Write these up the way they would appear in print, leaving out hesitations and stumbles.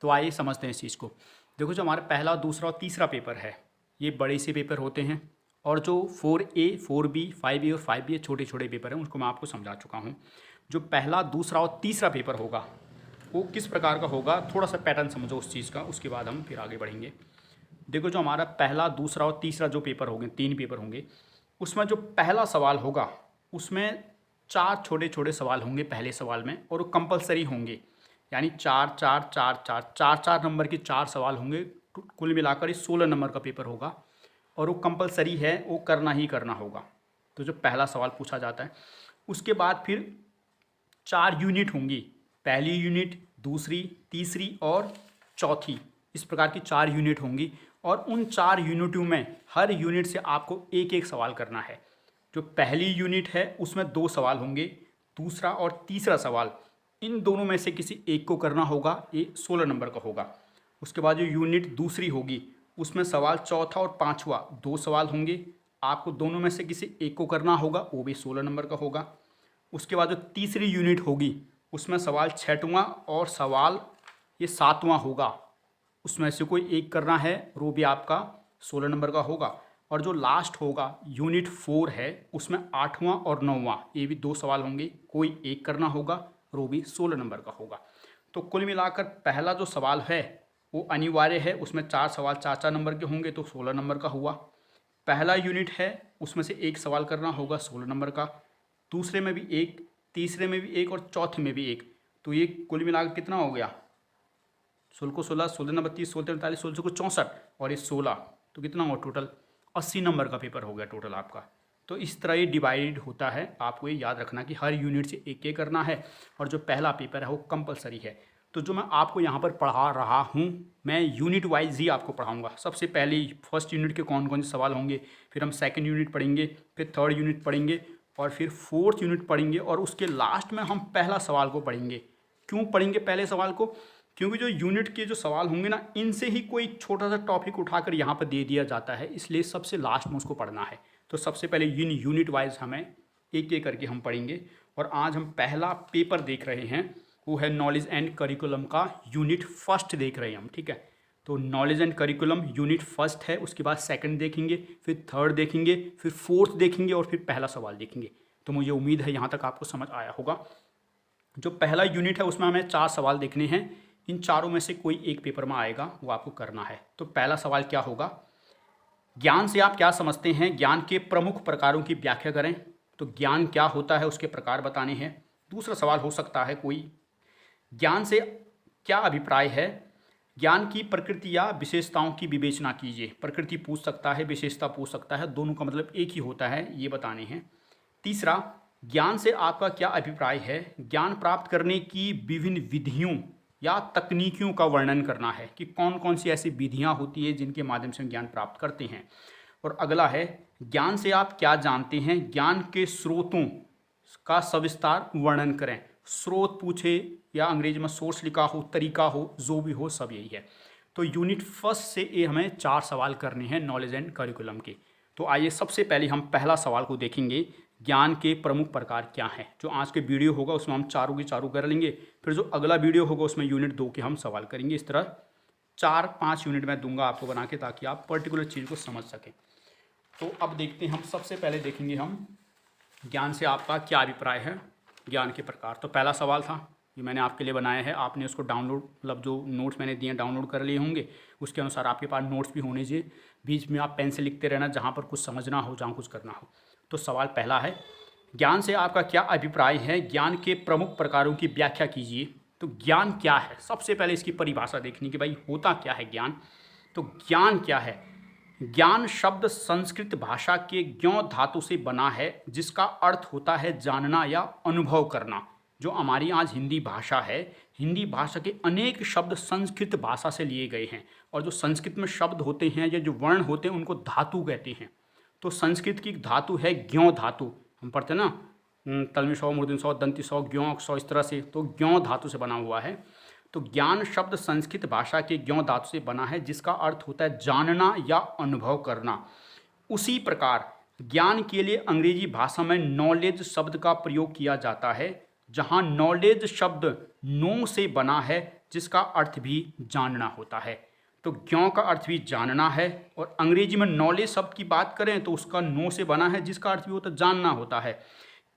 तो आइए समझते हैं इस चीज़ को। देखो, जो हमारा पहला, दूसरा और तीसरा पेपर है, ये बड़े से पेपर होते हैं, और जो 4A, 4B, 5A और 5B छोटे छोटे पेपर हैं, उसको मैं आपको समझा चुका हूँ। जो पहला, दूसरा और तीसरा पेपर होगा वो किस प्रकार का होगा, थोड़ा सा पैटर्न समझो उस चीज़ का, उसके बाद हम फिर आगे बढ़ेंगे। देखो, जो हमारा पहला, दूसरा और तीसरा जो पेपर होंगे, 3 पेपर होंगे, उसमें जो पहला सवाल होगा उसमें 4 छोटे छोटे सवाल होंगे पहले सवाल में, और वो कंपलसरी होंगे। यानी 4 4 4 4 4 4 नंबर के 4 सवाल होंगे। कुल मिलाकर ये 16 नंबर का पेपर होगा, और वो कंपलसरी है, वो करना ही करना होगा। तो जो पहला सवाल पूछा जाता है, उसके बाद फिर 4 यूनिट होंगी। पहली यूनिट, दूसरी, तीसरी और चौथी, इस प्रकार की 4 यूनिट होंगी, और उन 4 यूनिटों में हर यूनिट से आपको एक एक सवाल करना है। जो पहली यूनिट है उसमें 2 सवाल होंगे, दूसरा और तीसरा सवाल, इन दोनों में से किसी एक को करना होगा, ये 16 नंबर का होगा। उसके बाद जो यूनिट दूसरी होगी उसमें सवाल चौथा और पाँचवा 2 सवाल होंगे, आपको दोनों में से किसी एक को करना होगा, वो भी 16 नंबर का होगा। उसके बाद जो तीसरी यूनिट होगी उसमें सवाल छठवां और सवाल ये 7वां होगा, उसमें से कोई एक करना है, वो भी आपका 16 नंबर का होगा। और जो लास्ट होगा यूनिट 4 है, उसमें 8वां और 9वां, ये भी 2 सवाल होंगे, कोई एक करना होगा, वो भी 16 नंबर का होगा। तो कुल मिलाकर पहला जो सवाल है वो अनिवार्य है, उसमें 4 सवाल 4 नंबर के होंगे, तो 16 नंबर का हुआ। पहला यूनिट है उसमें से एक सवाल करना होगा, 16 नंबर का। दूसरे में भी एक, तीसरे में भी एक और चौथे में भी एक, तो ये कुल मिलाकर कितना हो गया, 16 को 16, 16 नंबर 30, 16 43, 16 को 64 और ये 16, तो कितना हुआ टोटल 80 नंबर का पेपर हो गया टोटल आपका। तो इस तरह ये डिवाइड होता है। आपको ये याद रखना कि हर यूनिट से एक एक करना है, और जो पहला पेपर है वो कंपलसरी है। तो जो मैं आपको यहाँ पर पढ़ा रहा हूँ, मैं यूनिट वाइज ही आपको पढ़ाऊँगा। सबसे पहले फर्स्ट यूनिट के कौन कौन से सवाल होंगे, फिर हम सेकेंड यूनिट पढ़ेंगे, फिर थर्ड यूनिट पढ़ेंगे, और फिर फोर्थ यूनिट पढ़ेंगे, और उसके लास्ट में हम पहला सवाल को पढ़ेंगे। क्यों पढ़ेंगे पहले सवाल को? क्योंकि जो यूनिट के जो सवाल होंगे ना, इनसे ही कोई छोटा सा टॉपिक उठाकर यहाँ पर दे दिया जाता है, इसलिए सबसे लास्ट में उसको पढ़ना है। तो सबसे पहले यूनिट वाइज हमें एक एक करके हम पढ़ेंगे। और आज हम पहला पेपर देख रहे हैं, वो है नॉलेज एंड करिकुलम का यूनिट फर्स्ट देख रहे हैं हम, ठीक है। तो knowledge and curriculum unit first है, उसके बाद सेकंड देखेंगे, फिर थर्ड देखेंगे, फिर फोर्थ देखेंगे, और फिर पहला सवाल देखेंगे। तो मुझे उम्मीद है यहाँ तक आपको समझ आया होगा। जो पहला यूनिट है उसमें हमें 4 सवाल देखने हैं, इन चारों में से कोई एक पेपर में आएगा, वो आपको करना है। तो पहला सवाल क्या होगा, ज्ञान से आप क्या समझते हैं, ज्ञान के प्रमुख प्रकारों की व्याख्या करें। तो ज्ञान क्या होता है उसके प्रकार बताने हैं। दूसरा सवाल हो सकता है कोई, ज्ञान से क्या अभिप्राय है, ज्ञान की प्रकृति या विशेषताओं की विवेचना कीजिए। प्रकृति पूछ सकता है, विशेषता पूछ सकता है, दोनों का मतलब एक ही होता है, ये बताने हैं। तीसरा, ज्ञान से आपका क्या अभिप्राय है, ज्ञान प्राप्त करने की विभिन्न विधियों या तकनीकियों का वर्णन करना है, कि कौन कौन सी ऐसी विधियां होती है जिनके माध्यम से हम ज्ञान प्राप्त करते हैं। और अगला है, ज्ञान से आप क्या जानते हैं, ज्ञान के स्रोतों का सविस्तार वर्णन करें। स्रोत पूछे या अंग्रेजी में सोर्स लिखा हो, तरीका हो, जो भी हो, सब यही है। तो यूनिट फर्स्ट से ये हमें 4 सवाल करने हैं नॉलेज एंड करिकुलम के। तो आइए सबसे पहले हम पहला सवाल को देखेंगे, ज्ञान के प्रमुख प्रकार क्या हैं। जो आज के वीडियो होगा उसमें हम चारों की चारों कर लेंगे, फिर जो अगला वीडियो होगा उसमें यूनिट 2 के हम सवाल करेंगे। इस तरह 4-5 यूनिट मैं दूंगा आपको बना के, ताकि आप पर्टिकुलर चीज़ को समझ सकें। तो अब देखते हैं, हम सबसे पहले देखेंगे हम ज्ञान से आपका क्या अभिप्राय है, ज्ञान के प्रकार। तो पहला सवाल था, ये मैंने आपके लिए बनाया है, आपने उसको डाउनलोड, मतलब जो नोट्स मैंने दिए डाउनलोड कर लिए होंगे, उसके अनुसार आपके पास नोट्स भी होने चाहिए। बीच में आप पेन से लिखते रहना, जहाँ पर कुछ समझना हो, जहाँ कुछ करना हो। तो सवाल पहला है, ज्ञान से आपका क्या अभिप्राय है, ज्ञान के प्रमुख प्रकारों की व्याख्या कीजिए। तो ज्ञान क्या है, सबसे पहले इसकी परिभाषा देखनी कि भाई होता क्या है ज्ञान। तो ज्ञान क्या है, ज्ञान शब्द संस्कृत भाषा के ज्ञो धातु से बना है, जिसका अर्थ होता है जानना या अनुभव करना। जो हमारी आज हिंदी भाषा है, हिंदी भाषा के अनेक शब्द संस्कृत भाषा से लिए गए हैं, और जो संस्कृत में शब्द होते हैं या जो वर्ण होते हैं उनको धातु कहते हैं। तो संस्कृत की धातु है ज्ञो धातु, हम पढ़ते हैं ना, तलमी सौ, मूर्धन्य सौ, दंती सौ, ज्ञो सौ, इस तरह से। तो ज्ञो धातु से बना हुआ है। तो ज्ञान शब्द संस्कृत भाषा के ज्ञो धातु से बना है, जिसका अर्थ होता है जानना या अनुभव करना। उसी प्रकार ज्ञान के लिए अंग्रेजी भाषा में नॉलेज शब्द का प्रयोग किया जाता है, जहां नॉलेज शब्द नो से बना है, जिसका अर्थ भी जानना होता है। तो ज्ञान का अर्थ भी जानना है, और अंग्रेजी में नॉलेज शब्द की बात करें तो उसका नो से बना है, जिसका अर्थ भी होता है जानना होता है।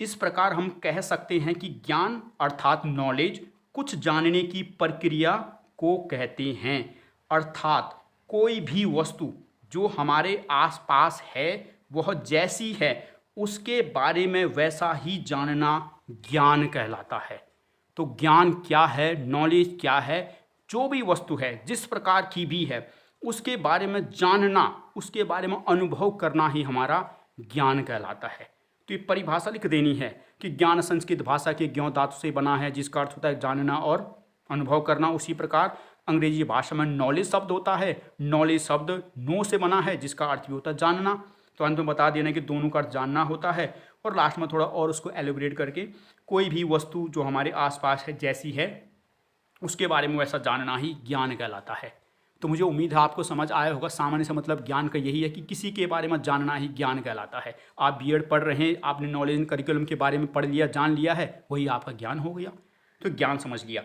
इस प्रकार हम कह सकते हैं कि ज्ञान अर्थात नॉलेज कुछ जानने की प्रक्रिया को कहते हैं, अर्थात कोई भी वस्तु जो हमारे आसपास है वह जैसी है उसके बारे में वैसा ही जानना ज्ञान कहलाता है। तो ज्ञान क्या है, नॉलेज क्या है, जो भी वस्तु है जिस प्रकार की भी है उसके बारे में जानना, उसके बारे में अनुभव करना ही हमारा ज्ञान कहलाता है। तो ये परिभाषा लिख देनी है कि ज्ञान संस्कृत भाषा के ज्ञ धातु से बना है, जिसका अर्थ होता है जानना और अनुभव करना। उसी प्रकार अंग्रेजी भाषा में नॉलेज शब्द होता है, नॉलेज शब्द नो से बना है, जिसका अर्थ भी होता है जानना। तो अंत में बता देना कि दोनों का अर्थ जानना होता है, और लास्ट में थोड़ा और उसको एलिब्रेट करके कोई भी वस्तु जो हमारे आसपास है जैसी है उसके बारे में वैसा जानना ही ज्ञान कहलाता है। तो मुझे उम्मीद है आपको समझ आया होगा। सामान्य से मतलब ज्ञान का यही है कि किसी के बारे में जानना ही ज्ञान कहलाता है। आप बीएड पढ़ रहे हैं, आपने नॉलेज एंड करिकुलम के बारे में पढ़ लिया, जान लिया है, वही आपका ज्ञान हो गया, तो ज्ञान समझ लिया।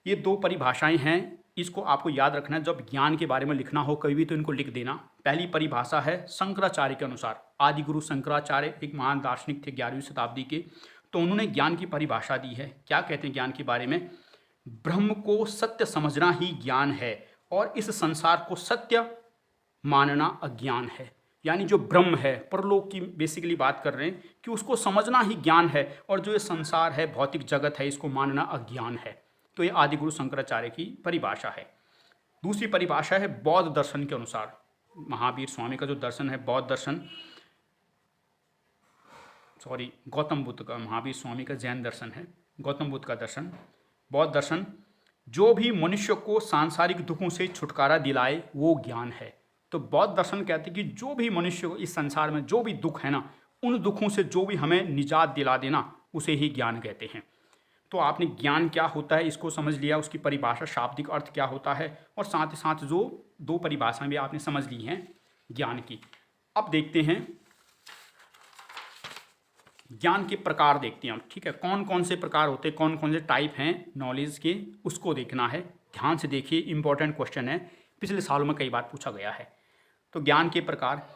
ये दो परिभाषाएं हैं, इसको आपको याद रखना है। जब ज्ञान के बारे में लिखना हो कभी भी तो इनको लिख देना। पहली परिभाषा है शंकराचार्य के अनुसार। आदि गुरु शंकराचार्य एक महान दार्शनिक थे 11वीं शताब्दी के, तो उन्होंने ज्ञान की परिभाषा दी है। क्या कहते हैं ज्ञान के बारे में? ब्रह्म को सत्य समझना ही ज्ञान है, और इस संसार को सत्य मानना अज्ञान है। यानी जो ब्रह्म है, परलोक की बेसिकली बात कर रहे हैं कि उसको समझना ही ज्ञान है, और जो ये संसार है, भौतिक जगत है, इसको मानना अज्ञान है। तो ये आदिगुरु शंकराचार्य की परिभाषा है। दूसरी परिभाषा है बौद्ध दर्शन के अनुसार। महावीर स्वामी का जो दर्शन है, बौद्ध दर्शन, गौतम बुद्ध का, महावीर स्वामी का जैन दर्शन है, गौतम बुद्ध का दर्शन, बौद्ध दर्शन, जो भी मनुष्य को सांसारिक दुखों से छुटकारा दिलाए वो ज्ञान है। तो बौद्ध दर्शन कहते हैं कि जो भी मनुष्य को इस संसार में जो भी दुख है ना, उन दुखों से जो भी हमें निजात दिला देना, उसे ही ज्ञान कहते हैं। तो आपने ज्ञान क्या होता है इसको समझ लिया, उसकी परिभाषा, शाब्दिक अर्थ क्या होता है, और साथ ही साथ जो दो परिभाषाएं भी आपने समझ ली हैं ज्ञान की। अब देखते हैं ज्ञान के प्रकार, देखते हैं, ठीक है, कौन कौन से प्रकार होते हैं, कौन कौन से टाइप हैं नॉलेज के, उसको देखना है। ध्यान से देखिए, इंपॉर्टेंट क्वेश्चन है, पिछले सालों में कई बार पूछा गया है। तो ज्ञान के प्रकार,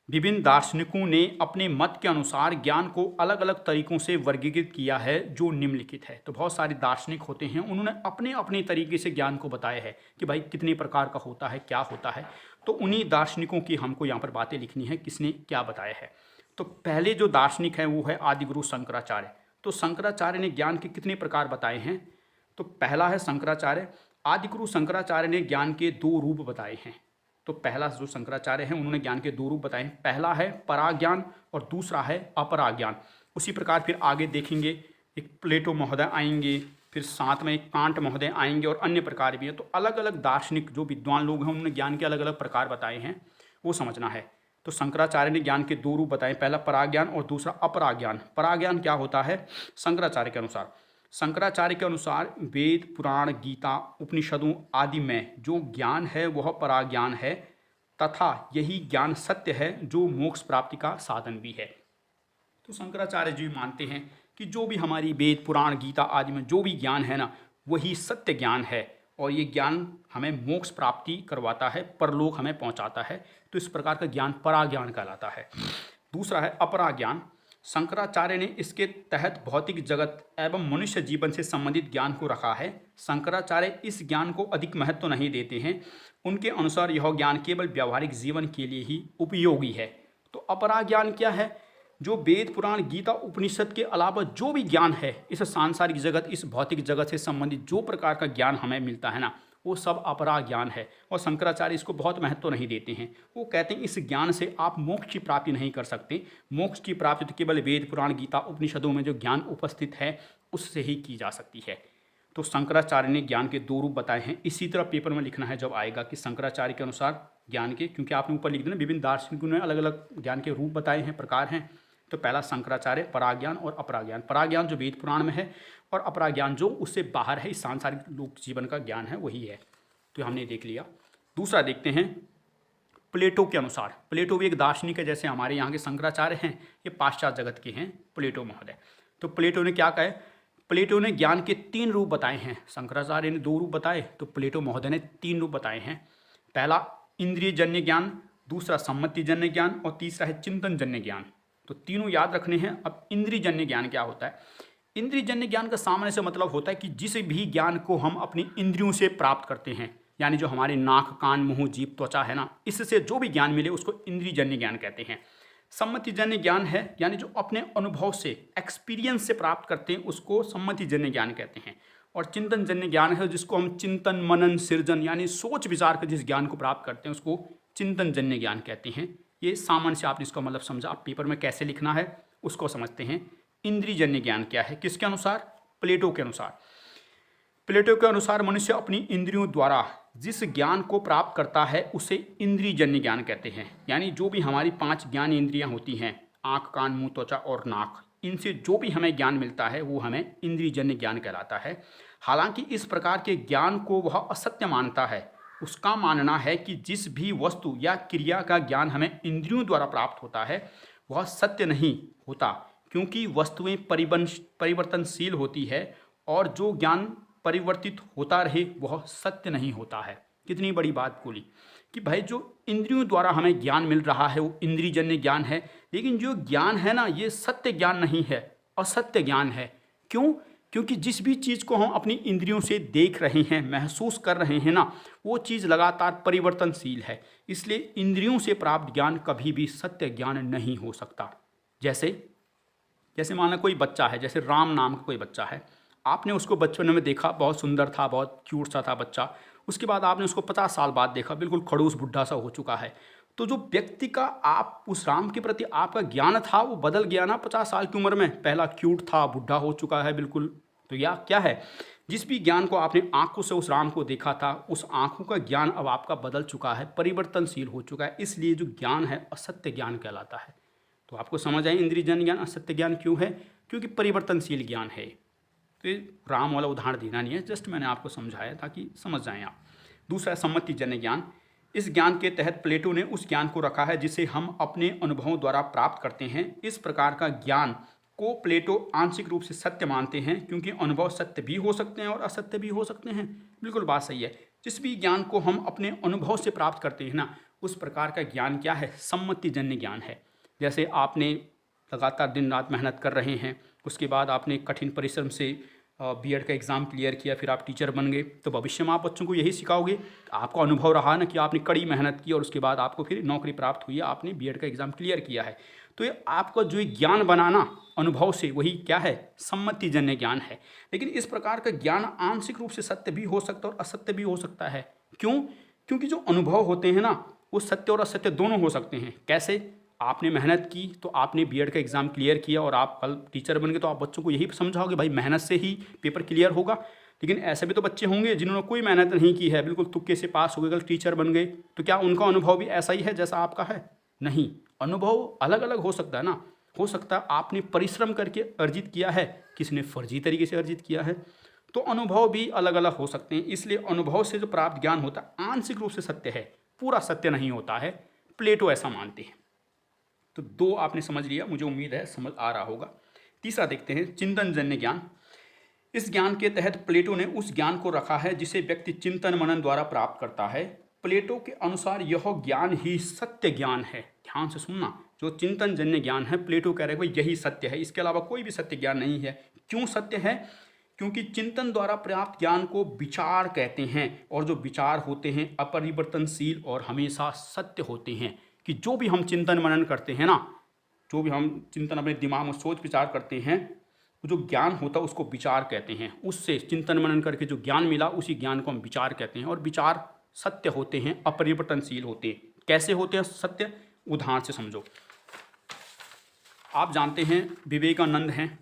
विभिन्न दार्शनिकों ने अपने मत के अनुसार ज्ञान को अलग अलग तरीकों से वर्गीकृत किया है जो निम्नलिखित है। तो बहुत सारे दार्शनिक होते हैं, उन्होंने अपने अपने तरीके से ज्ञान को बताया है कि भाई कितने प्रकार का होता है, क्या होता है। तो उन्हीं दार्शनिकों की हमको यहाँ पर बातें लिखनी है, किसने क्या बताया है। तो पहले जो दार्शनिक है वो है आदिगुरु शंकराचार्य। तो शंकराचार्य ने ज्ञान के कितने प्रकार बताए हैं? तो पहला है शंकराचार्य, आदिगुरु शंकराचार्य ने ज्ञान के दो रूप बताए हैं। तो पहला जो शंकराचार्य हैं उन्होंने ज्ञान के दो रूप बताए हैं। पहला है पराज्ञान और दूसरा है अपराज्ञान। उसी प्रकार फिर आगे देखेंगे, एक प्लेटो महोदय आएंगे, फिर साथ में एक कांट महोदय आएंगे, और अन्य प्रकार भी हैं। तो अलग अलग दार्शनिक जो विद्वान लोग हैं उन्होंने ज्ञान के अलग अलग प्रकार बताए हैं, वो समझना है। तो शंकराचार्य ने ज्ञान के दो रूप बताए, पहला पराज्ञान और दूसरा अपराज्ञान। पराज्ञान क्या होता है शंकराचार्य के अनुसार? शंकराचार्य के अनुसार वेद, पुराण, गीता, उपनिषदों आदि में जो ज्ञान है वह पराज्ञान है, तथा यही ज्ञान सत्य है जो मोक्ष प्राप्ति का साधन भी है। तो शंकराचार्य जी मानते हैं कि जो भी हमारी वेद, पुराण, गीता आदि में जो भी ज्ञान है ना, वही सत्य ज्ञान है, और ये ज्ञान हमें मोक्ष प्राप्ति करवाता है, परलोक हमें पहुंचाता है। तो इस प्रकार का ज्ञान पराज्ञान कहलाता है। दूसरा है अपराज्ञान। शंकराचार्य ने इसके तहत भौतिक जगत एवं मनुष्य जीवन से संबंधित ज्ञान को रखा है। शंकराचार्य इस ज्ञान को अधिक महत्व नहीं देते हैं। उनके अनुसार यह ज्ञान केवल व्यावहारिक जीवन के लिए ही उपयोगी है। तो अपराज्ञान क्या है? जो वेद, पुराण, गीता, उपनिषद के अलावा जो भी ज्ञान है, इस सांसारिक जगत, इस भौतिक जगत से संबंधित जो प्रकार का ज्ञान हमें मिलता है ना, वो सब अपरा ज्ञान है। और शंकराचार्य इसको बहुत महत्व नहीं देते हैं। वो कहते हैं इस ज्ञान से आप मोक्ष की प्राप्ति नहीं कर सकते। मोक्ष की प्राप्ति तो केवल वेद, पुराण, गीता, उपनिषदों में जो ज्ञान उपस्थित है उससे ही की जा सकती है। तो शंकराचार्य ने ज्ञान के दो रूप बताए हैं। इसी तरह पेपर में लिखना है जब आएगा कि शंकराचार्य के अनुसार ज्ञान के, क्योंकि आपने ऊपर लिख देना विभिन्न दार्शनिकों ने अलग अलग ज्ञान के रूप बताए हैं, प्रकार हैं। तो पहला शंकराचार्य, पराज्ञान और अपराज्ञान। पराज्ञान जो वेद पुराण में है, और अपराज्ञान जो उससे बाहर है, इस सांसारिक लोक जीवन का ज्ञान है, वही है। तो हमने देख लिया। दूसरा देखते हैं प्लेटो के अनुसार। प्लेटो भी एक दार्शनिक है, जैसे हमारे यहाँ के शंकराचार्य हैं, ये पाश्चात्य जगत के हैं प्लेटो महोदय। तो प्लेटो ने क्या कहा प्लेटो ने ज्ञान के 3 रूप बताए हैं। शंकराचार्य ने 2 रूप बताए, तो प्लेटो महोदय ने 3 रूप बताए हैं। पहला इंद्रिय जन्य ज्ञान, दूसरा सम्मति जन्य ज्ञान और तीसरा है चिंतन जन्य ज्ञान। तो तीनों याद रखने हैं। अब इंद्रिय जन्य ज्ञान क्या होता है? इंद्रिय जन्य ज्ञान का सामान्य से मतलब होता है कि जिस भी ज्ञान को हम अपनी इंद्रियों से प्राप्त करते हैं, यानी जो हमारे नाक, कान, मुंह, जीभ, त्वचा है ना, इससे जो भी ज्ञान मिले उसको इंद्रिय जन्य ज्ञान कहते हैं। सम्मति जन्य ज्ञान है, यानी जो अपने अनुभव से, एक्सपीरियंस से प्राप्त करते हैं उसको सम्मति जन्य ज्ञान कहते हैं। और चिंतन जन्य ज्ञान है, जिसको हम चिंतन, मनन, सृजन यानी सोच विचार कर जिस ज्ञान को प्राप्त करते हैं उसको चिंतन जन्य ज्ञान कहते हैं। ये सामान्य से आपने इसका मतलब समझा। अब पेपर में कैसे लिखना है उसको समझते हैं। इंद्रिय जन्य ज्ञान क्या है? किसके अनुसार? प्लेटो के अनुसार। प्लेटो के अनुसार मनुष्य अपनी इंद्रियों द्वारा जिस ज्ञान को प्राप्त करता है उसे इंद्रिय जन्य ज्ञान कहते हैं। यानी जो भी हमारी 5 ज्ञान इंद्रियां होती हैं, आँख, कान, मुंह, त्वचा और नाक, इनसे जो भी हमें ज्ञान मिलता है वो हमें इंद्रिय जन्य ज्ञान कहलाता है। हालांकि इस प्रकार के ज्ञान को वह असत्य मानता है। उसका मानना है कि जिस भी वस्तु या क्रिया का ज्ञान हमें इंद्रियों द्वारा प्राप्त होता है वह सत्य नहीं होता, क्योंकि वस्तुएं परिवर्तनशील होती है और जो ज्ञान परिवर्तित होता रहे वह सत्य नहीं होता है। कितनी बड़ी बात बोली कि भाई जो इंद्रियों द्वारा हमें ज्ञान मिल रहा है वो इंद्रियजन्य ज्ञान है, लेकिन जो ज्ञान है ना ये सत्य ज्ञान नहीं है, असत्य ज्ञान है। क्यों? क्योंकि जिस भी चीज़ को हम अपनी इंद्रियों से देख रहे हैं, महसूस कर रहे हैं ना, वो चीज़ लगातार परिवर्तनशील है। इसलिए इंद्रियों से प्राप्त ज्ञान कभी भी सत्य ज्ञान नहीं हो सकता। जैसे माना कोई बच्चा है, जैसे राम नाम का कोई बच्चा है, आपने उसको बचपन में देखा, बहुत सुंदर था, बहुत क्यूट सा था बच्चा। उसके बाद आपने उसको 50 साल बाद देखा, बिल्कुल खड़ूस बुढ़ा सा हो चुका है। तो जो व्यक्ति का आप उस राम के प्रति आपका ज्ञान था वो बदल गया ना 50 साल की उम्र में। पहला क्यूट था, बुढ़ा हो चुका है बिल्कुल। तो यह क्या है? जिस भी ज्ञान को आपने आंखों से उस राम को देखा था, उस आंखों का ज्ञान अब आपका बदल चुका है, परिवर्तनशील हो चुका है। इसलिए जो ज्ञान है असत्य ज्ञान कहलाता है। तो आपको समझ आए इंद्रियजन्य ज्ञान असत्य ज्ञान क्यों है? क्योंकि परिवर्तनशील ज्ञान है। तो ये राम वाला उदाहरण देना नहीं है, जस्ट मैंने आपको समझाया ताकि समझ जाएं आप। दूसरा सम्मति जन्य ज्ञान। इस ज्ञान के तहत प्लेटो ने उस ज्ञान को रखा है जिसे हम अपने अनुभवों द्वारा प्राप्त करते हैं। इस प्रकार का ज्ञान को प्लेटो आंशिक रूप से सत्य मानते हैं, क्योंकि अनुभव सत्य भी हो सकते हैं और असत्य भी हो सकते हैं। बिल्कुल बात सही है। जिस भी ज्ञान को हम अपने अनुभव से प्राप्त करते हैं ना, उस प्रकार का ज्ञान क्या है? सम्मति जन्य ज्ञान है। जैसे आपने लगातार दिन रात मेहनत कर रहे हैं, उसके बाद आपने कठिन परिश्रम से बीएड का एग्ज़ाम क्लियर किया, फिर आप टीचर बन गए, तो भविष्य में आप बच्चों को यही सिखाओगे। आपका अनुभव रहा ना कि आपने कड़ी मेहनत की और उसके बाद आपको फिर नौकरी प्राप्त हुई है, आपने बीएड का एग्ज़ाम क्लियर किया है। तो ये आपका जो ज्ञान बनाना अनुभव से, वही क्या है? सम्मति जन्य ज्ञान है। लेकिन इस प्रकार का ज्ञान आंशिक रूप से सत्य भी हो सकता है और असत्य भी हो सकता है। क्यों? क्योंकि जो अनुभव होते हैं ना वो सत्य और असत्य दोनों हो सकते हैं। कैसे? आपने मेहनत की तो आपने बीएड का एग्ज़ाम क्लियर किया और आप कल टीचर बन गए, तो आप बच्चों को यही समझाओगे भाई मेहनत से ही पेपर क्लियर होगा। लेकिन ऐसे भी तो बच्चे होंगे जिन्होंने कोई मेहनत नहीं की है, बिल्कुल तुक्के से पास हो गए, कल टीचर बन गए, तो क्या उनका अनुभव भी ऐसा ही है जैसा आपका है? नहीं, अनुभव अलग अलग हो सकता है ना। हो सकता है आपने परिश्रम करके अर्जित किया है, किसी ने फर्जी तरीके से अर्जित किया है, तो अनुभव भी अलग अलग हो सकते हैं। इसलिए अनुभव से जो प्राप्त ज्ञान होता है आंशिक रूप से सत्य है, पूरा सत्य नहीं होता है। प्लेटो ऐसा मानते हैं। तो 2 आपने समझ लिया, मुझे उम्मीद है समझ आ रहा होगा। तीसरा देखते हैं, चिंतन जन्य ज्ञान। इस ज्ञान के तहत प्लेटो ने उस ज्ञान को रखा है जिसे व्यक्ति चिंतन मनन द्वारा प्राप्त करता है। प्लेटो के अनुसार यह ज्ञान ही सत्य ज्ञान है। ध्यान से सुनना, जो चिंतन जन्य ज्ञान है प्लेटो कह रहे हैं यही सत्य है, इसके अलावा कोई भी सत्य ज्ञान नहीं है। क्यों सत्य है? क्योंकि चिंतन द्वारा प्राप्त ज्ञान को विचार कहते हैं, और जो विचार होते हैं अपरिवर्तनशील और हमेशा सत्य होते हैं। कि जो भी हम चिंतन मनन करते हैं ना, जो भी हम चिंतन अपने दिमाग में सोच विचार करते हैं, जो ज्ञान होता है उसको विचार कहते हैं। उससे चिंतन मनन करके जो ज्ञान मिला उसी ज्ञान को हम विचार कहते हैं। और विचार सत्य होते हैं, अपरिवर्तनशील होते हैं। कैसे होते हैं सत्य? उदाहरण से समझो। आप जानते हैं विवेकानंद हैं,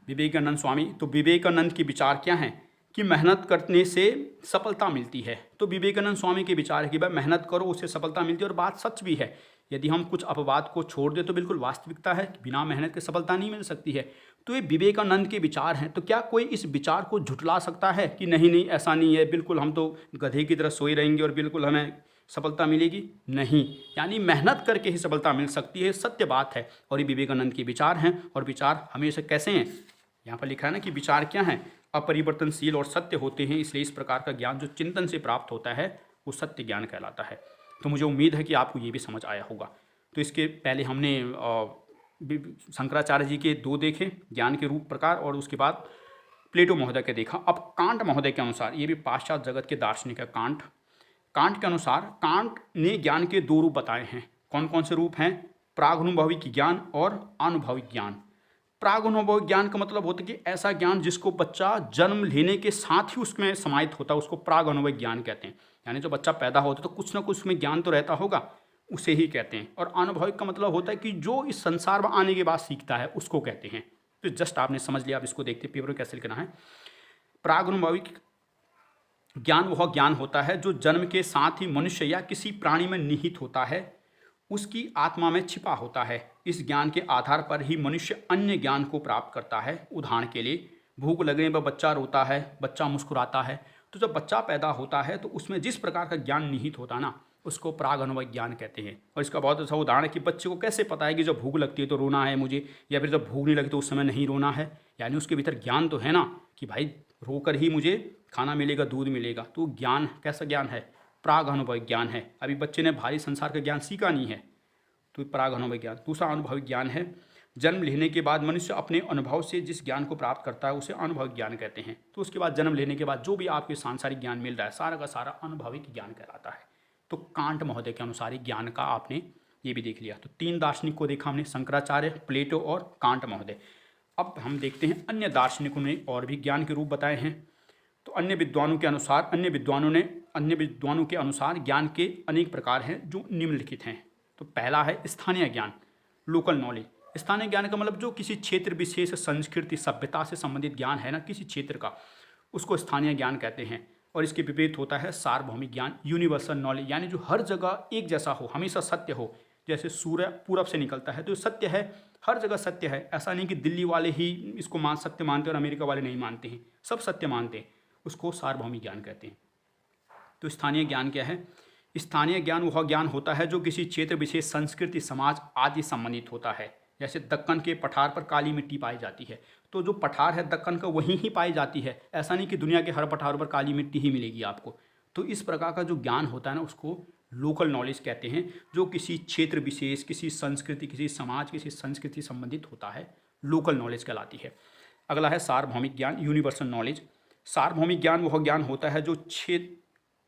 विवेकानंद स्वामी। तो विवेकानंद के विचार क्या हैं? कि मेहनत करने से सफलता मिलती है। तो विवेकानंद स्वामी के विचार है कि भाई मेहनत करो उससे सफलता मिलती है, और बात सच भी है। यदि हम कुछ अपवाद को छोड़ दें तो बिल्कुल वास्तविकता है कि बिना मेहनत के सफलता नहीं मिल सकती है। तो ये विवेकानंद के विचार हैं। तो क्या कोई इस विचार को झुठला सकता है कि नहीं नहीं ऐसा नहीं है, बिल्कुल हम तो गधे की तरह सोए रहेंगे और बिल्कुल हमें सफलता मिलेगी? नहीं, यानी मेहनत करके ही सफलता मिल सकती है, सत्य बात है। और ये विवेकानंद के विचार हैं, और विचार हमेशा कैसे हैं? यहाँ पर लिखा है ना कि विचार क्या है, अपरिवर्तनशील और सत्य होते हैं, इसलिए इस प्रकार का ज्ञान जो चिंतन से प्राप्त होता है वो सत्य ज्ञान कहलाता है। तो मुझे उम्मीद है कि आपको ये भी समझ आया होगा। तो इसके पहले हमने शंकराचार्य जी के 2 देखे, ज्ञान के रूप प्रकार, और उसके बाद प्लेटो महोदय के देखा। अब कांट महोदय के अनुसार, ये भी पाश्चात्य जगत के दार्शनिक है कांट के अनुसार, कांट ने ज्ञान के 2 रूप बताए हैं। कौन कौन से रूप हैं? प्रागनुभविक ज्ञान और अनुभविक ज्ञान। प्रागनुभविक ज्ञान का मतलब होता है कि ऐसा ज्ञान जिसको बच्चा जन्म लेने के साथ ही उसमें समाहित होता है, उसको प्रागनुभविक ज्ञान कहते हैं। यानी जो बच्चा पैदा होता है तो कुछ ना कुछ उसमें ज्ञान तो रहता होगा, उसे ही कहते हैं। और अनुभविक का मतलब होता है कि जो इस संसार में आने के बाद सीखता है उसको कहते हैं। तो जस्ट आपने समझ लिया। अब इसको देखते पेपर में कैसे लिखना है। प्रागनुभविक ज्ञान वह ज्ञान होता है जो जन्म के साथ ही मनुष्य या किसी प्राणी में निहित होता है, उसकी आत्मा में छिपा होता है। इस ज्ञान के आधार पर ही मनुष्य अन्य ज्ञान को प्राप्त करता है। उदाहरण के लिए, भूख लगने पर बच्चा रोता है, बच्चा मुस्कुराता है। तो जब बच्चा पैदा होता है तो उसमें जिस प्रकार का ज्ञान निहित होता है ना, उसको प्रागनुभविक ज्ञान कहते हैं। और इसका बहुत अच्छा उदाहरण है कि बच्चे को कैसे पता है कि जब भूख लगती है तो रोना है मुझे, या फिर जब भूख नहीं लगती तो उस समय नहीं रोना है। यानी उसके भीतर ज्ञान तो है ना कि भाई रोकर ही मुझे खाना मिलेगा, दूध मिलेगा। तो ज्ञान कैसा ज्ञान है? प्रागनुभविक ज्ञान है। अभी बच्चे ने भारी संसार का ज्ञान सीखा नहीं है, तो प्रागनुभविक ज्ञान। दूसरा अनुभविक ज्ञान है। जन्म लेने के बाद मनुष्य अपने अनुभव से जिस ज्ञान को प्राप्त करता है उसे अनुभविक ज्ञान कहते हैं। तो उसके बाद जन्म लेने के बाद जो भी आपके सांसारिक ज्ञान मिल रहा है, सारा का सारा अनुभविक ज्ञान कहलाता है। तो कांट महोदय के अनुसार ही ज्ञान का आपने ये भी देख लिया। तो 3 दार्शनिक को देखा हमने, शंकराचार्य, प्लेटो और कांट महोदय। अब हम देखते हैं अन्य दार्शनिकों ने और भी ज्ञान के रूप बताए हैं। तो अन्य विद्वानों के अनुसार ज्ञान के अनेक प्रकार हैं जो निम्नलिखित हैं। तो पहला है स्थानीय ज्ञान, लोकल नॉलेज। स्थानीय ज्ञान का मतलब जो किसी क्षेत्र विशेष, संस्कृति, सभ्यता से संबंधित ज्ञान है ना, किसी क्षेत्र का, उसको स्थानीय ज्ञान कहते हैं। और इसके विपरीत होता है सार्वभौमिक ज्ञान, यूनिवर्सल नॉलेज, यानी जो हर जगह एक जैसा हो, हमेशा सत्य हो। जैसे सूर्य पूरब से निकलता है तो सत्य है, हर जगह सत्य है। ऐसा नहीं कि दिल्ली वाले ही इसको सत्य मानते और अमेरिका वाले नहीं मानते हैं, सब सत्य मानते हैं। उसको सार्वभौमिक ज्ञान कहते हैं। तो स्थानीय ज्ञान क्या है? स्थानीय ज्ञान वह ज्ञान होता है जो किसी क्षेत्र विशेष, संस्कृति, समाज आदि संबंधित होता है। जैसे दक्कन के पठार पर काली मिट्टी पाई जाती है, तो जो पठार है दक्कन का वहीं ही पाई जाती है। ऐसा नहीं कि दुनिया के हर पठारों पर काली मिट्टी ही मिलेगी आपको। तो इस प्रकार का जो ज्ञान होता है ना, उसको लोकल नॉलेज कहते हैं, जो किसी क्षेत्र विशेष, किसी संस्कृति, किसी समाज, किसी संस्कृति संबंधित होता है, लोकल नॉलेज कहलाती है। अगला है सार्वभौमिक ज्ञान, यूनिवर्सल नॉलेज। सार्वभौमिक ज्ञान वह ज्ञान होता है जो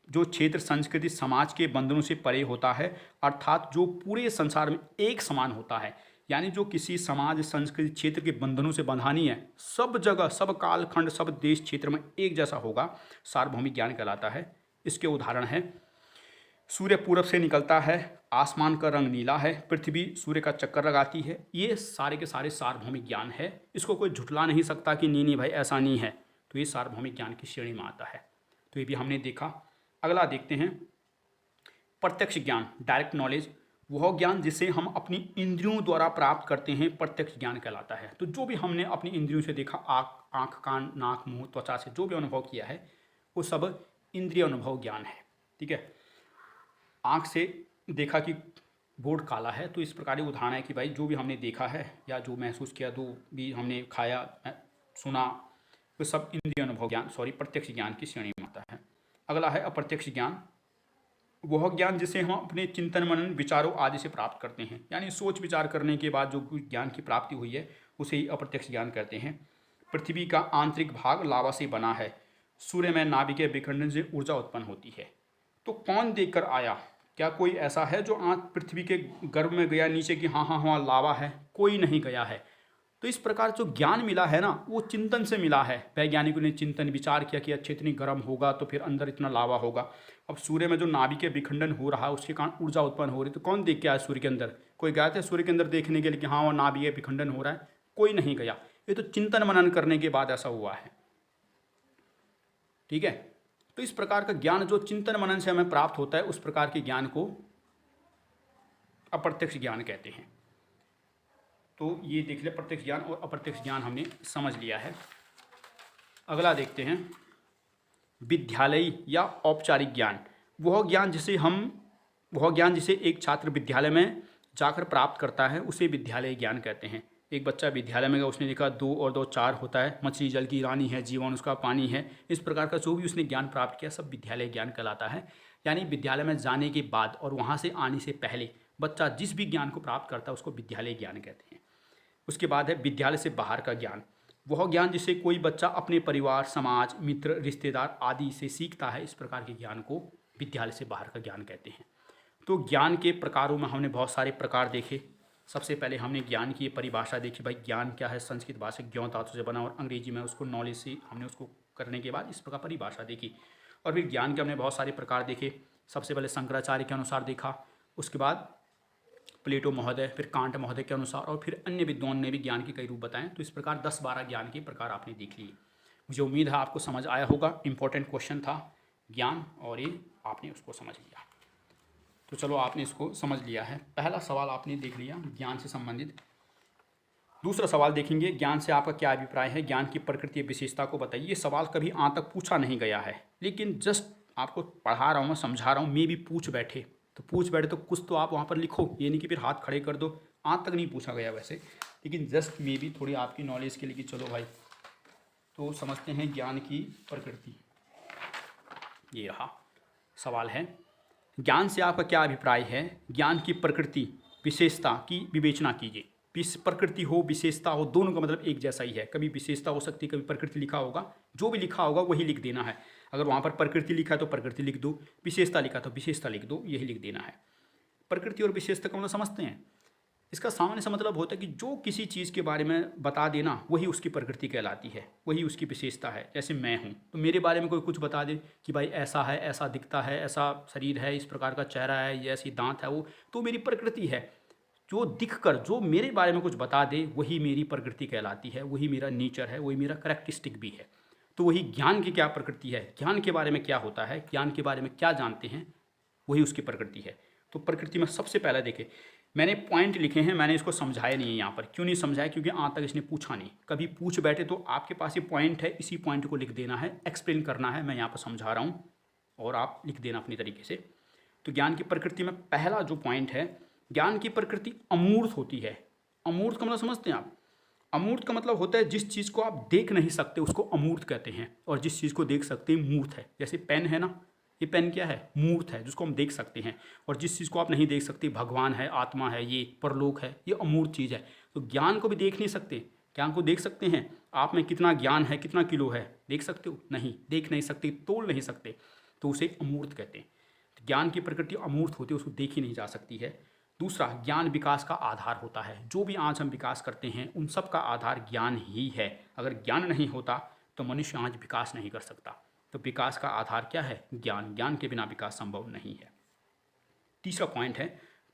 क्षेत्र, संस्कृति, समाज के बंधनों से परे होता है, अर्थात जो पूरे संसार में एक समान होता है। यानी जो किसी समाज, संस्कृति, क्षेत्र के बंधनों से बंधा नहीं है, सब जगह, सब कालखंड, सब देश क्षेत्र में एक जैसा होगा, सार्वभौमिक ज्ञान कहलाता है। इसके उदाहरण है, सूर्य पूरब से निकलता है, आसमान का रंग नीला है, पृथ्वी सूर्य का चक्कर लगाती है। ये सारे के सारे सार्वभौमिक ज्ञान है। इसको कोई झुठला नहीं सकता कि नहीं भाई ऐसा नहीं है। तो ये सार्वभौमिक ज्ञान की श्रेणी में आता है। तो ये भी हमने देखा। अगला देखते हैं प्रत्यक्ष ज्ञान, डायरेक्ट नॉलेज। वह ज्ञान जिसे हम अपनी इंद्रियों द्वारा प्राप्त करते हैं, प्रत्यक्ष ज्ञान कहलाता है। तो जो भी हमने अपनी इंद्रियों से देखा, आँख, कान, नाक, मुंह, त्वचा से जो भी अनुभव किया है, वो सब इंद्रिय अनुभव ज्ञान है। ठीक है। आँख से देखा कि बोर्ड काला है, तो इस प्रकार उदाहरण है कि भाई जो भी हमने देखा है या जो महसूस किया, जो भी हमने खाया, सुना, तो सब इंद्रिय अनुभव ज्ञान, प्रत्यक्ष ज्ञान की श्रेणी में आता है। अगला है अप्रत्यक्ष ज्ञान। वह ज्ञान जिसे हम अपने चिंतन, मनन, विचारों आदि से प्राप्त करते हैं, यानी सोच विचार करने के बाद जो ज्ञान की प्राप्ति हुई है उसे ही अप्रत्यक्ष ज्ञान कहते हैं। पृथ्वी का आंतरिक भाग लावा से बना है, सूर्य में नाभिकीय विखंडन से ऊर्जा उत्पन्न होती है। तो कौन देखकर आया? क्या कोई ऐसा है जो पृथ्वी के गर्भ में गया नीचे कि हाँ हाँ हाँ लावा है? कोई नहीं गया है। तो इस प्रकार जो ज्ञान मिला है ना, वो चिंतन से मिला है। वैज्ञानिकों ने चिंतन विचार किया कि अच्छा इतनी गर्म होगा तो फिर अंदर इतना लावा होगा। अब सूर्य में जो नाभिकीय विखंडन हो रहा है उसके कारण ऊर्जा उत्पन्न हो रही है। तो कौन देख के आया सूर्य के अंदर? कोई गया था सूर्य के अंदर देखने के लिए कि हाँ वो नाभिकीय विखंडन हो रहा है? कोई नहीं गया। ये तो चिंतन मनन करने के बाद ऐसा हुआ है। ठीक है। तो इस प्रकार का ज्ञान जो चिंतन मनन से हमें प्राप्त होता है, उस प्रकार के ज्ञान को अप्रत्यक्ष ज्ञान कहते हैं। तो ये देख ले, प्रत्यक्ष ज्ञान और अप्रत्यक्ष ज्ञान हमने समझ लिया है। अगला देखते हैं विद्यालयी या औपचारिक ज्ञान। वह ज्ञान जिसे एक छात्र विद्यालय में जाकर प्राप्त करता है उसे विद्यालयी ज्ञान कहते हैं। एक बच्चा विद्यालय में गया, उसने लिखा 2 और 2 4 होता है, मछली जल की रानी है, जीवन उसका पानी है। इस प्रकार का जो भी उसने ज्ञान प्राप्त किया सब विद्यालय ज्ञान कहलाता है। यानी विद्यालय में जाने के बाद और वहाँ से आने से पहले बच्चा जिस भी ज्ञान को प्राप्त करता है उसको विद्यालय ज्ञान कहते हैं। उसके बाद है विद्यालय से बाहर का ज्ञान। वह ज्ञान जिसे कोई बच्चा अपने परिवार, समाज, मित्र, रिश्तेदार आदि से सीखता है, इस प्रकार के ज्ञान को विद्यालय से बाहर का ज्ञान कहते हैं। तो ज्ञान के प्रकारों में हमने बहुत सारे प्रकार देखे। सबसे पहले हमने ज्ञान की परिभाषा देखी, भाई ज्ञान क्या है। संस्कृत भाषा ज्ञ धातु से बना और अंग्रेजी में उसको नॉलेज से हमने उसको करने के बाद इस प्रकार परिभाषा देखी। और फिर ज्ञान के हमने बहुत सारे प्रकार देखे। सबसे पहले शंकराचार्य के अनुसार देखा, उसके बाद प्लेटो महोदय, फिर कांट महोदय के अनुसार, और फिर अन्य विद्वान ने भी ज्ञान के कई रूप बताएं। तो इस प्रकार 10-12 ज्ञान के प्रकार आपने देख लिए। मुझे उम्मीद है आपको समझ आया होगा। इंपॉर्टेंट क्वेश्चन था ज्ञान और ये आपने उसको समझ लिया। तो चलो आपने इसको समझ लिया है। पहला सवाल आपने देख लिया ज्ञान से संबंधित। दूसरा सवाल देखेंगे, ज्ञान से आपका क्या अभिप्राय है, ज्ञान की प्रकृति विशेषता को बताइए। ये सवाल कभी आज तक पूछा नहीं गया है, लेकिन जस्ट आपको पढ़ा रहा हूँ, मैं समझा रहा हूँ। मे भी पूछ बैठे तो कुछ तो आप वहाँ पर लिखो, ये नहीं कि फिर हाथ खड़े कर दो। आज तक नहीं पूछा गया वैसे, लेकिन जस्ट मे भी थोड़ी आपकी नॉलेज के लिए कि चलो भाई। तो समझते हैं ज्ञान की प्रकृति। ये रहा सवाल है, ज्ञान से आपका क्या अभिप्राय है, ज्ञान की प्रकृति विशेषता की विवेचना कीजिए। प्रकृति हो विशेषता हो, दोनों का मतलब एक जैसा ही है। कभी विशेषता हो सकती है, कभी प्रकृति लिखा होगा। जो भी लिखा होगा वही लिख देना है। अगर वहाँ पर प्रकृति लिखा है तो प्रकृति लिख दो, विशेषता लिखा तो विशेषता लिख दो, यही लिख देना है। प्रकृति और विशेषता का मतलब समझते हैं। इसका सामान्य सा मतलब होता है कि जो किसी चीज़ के बारे में बता देना वही उसकी प्रकृति कहलाती है, वही उसकी विशेषता है। जैसे मैं हूँ तो मेरे बारे में कोई कुछ बता दे कि भाई ऐसा है, ऐसा दिखता है, ऐसा शरीर है, इस प्रकार का चेहरा है, ये ऐसी दांत है, वो तो मेरी प्रकृति है। जो दिखकर जो मेरे बारे में कुछ बता दे वही मेरी प्रकृति कहलाती है, वही मेरा नेचर है, वही मेरा करैक्टरिस्टिक भी है। तो वही ज्ञान की क्या प्रकृति है, ज्ञान के बारे में क्या होता है, ज्ञान के बारे में क्या जानते हैं, वही उसकी प्रकृति है। तो प्रकृति में सबसे पहले देखें, मैंने पॉइंट लिखे हैं, मैंने इसको समझाया नहीं है यहाँ पर। क्यों नहीं समझाया, क्योंकि आज तक इसने पूछा नहीं। कभी पूछ बैठे तो आपके पास ये पॉइंट है, इसी पॉइंट को लिख देना है, एक्सप्लेन करना है। मैं यहाँ पर समझा रहा हूँ और आप लिख देना अपनी तरीके से। तो ज्ञान की प्रकृति में पहला जो पॉइंट है, ज्ञान की प्रकृति अमूर्त होती है। अमूर्त का मतलब समझते हैं आप? अमूर्त का मतलब होता है जिस चीज़ को आप देख नहीं सकते उसको अमूर्त कहते हैं, और जिस चीज़ को देख सकते हैं मूर्त है। जैसे पेन है ना, ये पेन क्या है, मूर्त है, जिसको हम देख सकते हैं। और जिस चीज़ को आप नहीं देख सकते, भगवान है, आत्मा है, ये परलोक है, ये अमूर्त चीज़ है। तो ज्ञान को भी देख नहीं सकते, ज्ञान को देख सकते हैं। आप में कितना ज्ञान है, कितना किलो है, देख सकते हो? नहीं, देख नहीं सकते, तोल नहीं सकते, तो उसे अमूर्त कहते हैं। तो ज्ञान की प्रकृति अमूर्त होती है, उसको देखी नहीं जा सकती है। दूसरा, ज्ञान विकास का आधार होता है। जो भी आज हम विकास करते हैं उन सब का आधार ज्ञान ही है। अगर ज्ञान नहीं होता तो मनुष्य आज विकास नहीं कर सकता। तो विकास का आधार क्या है, ज्ञान। ज्ञान के बिना विकास संभव नहीं है। तीसरा पॉइंट है,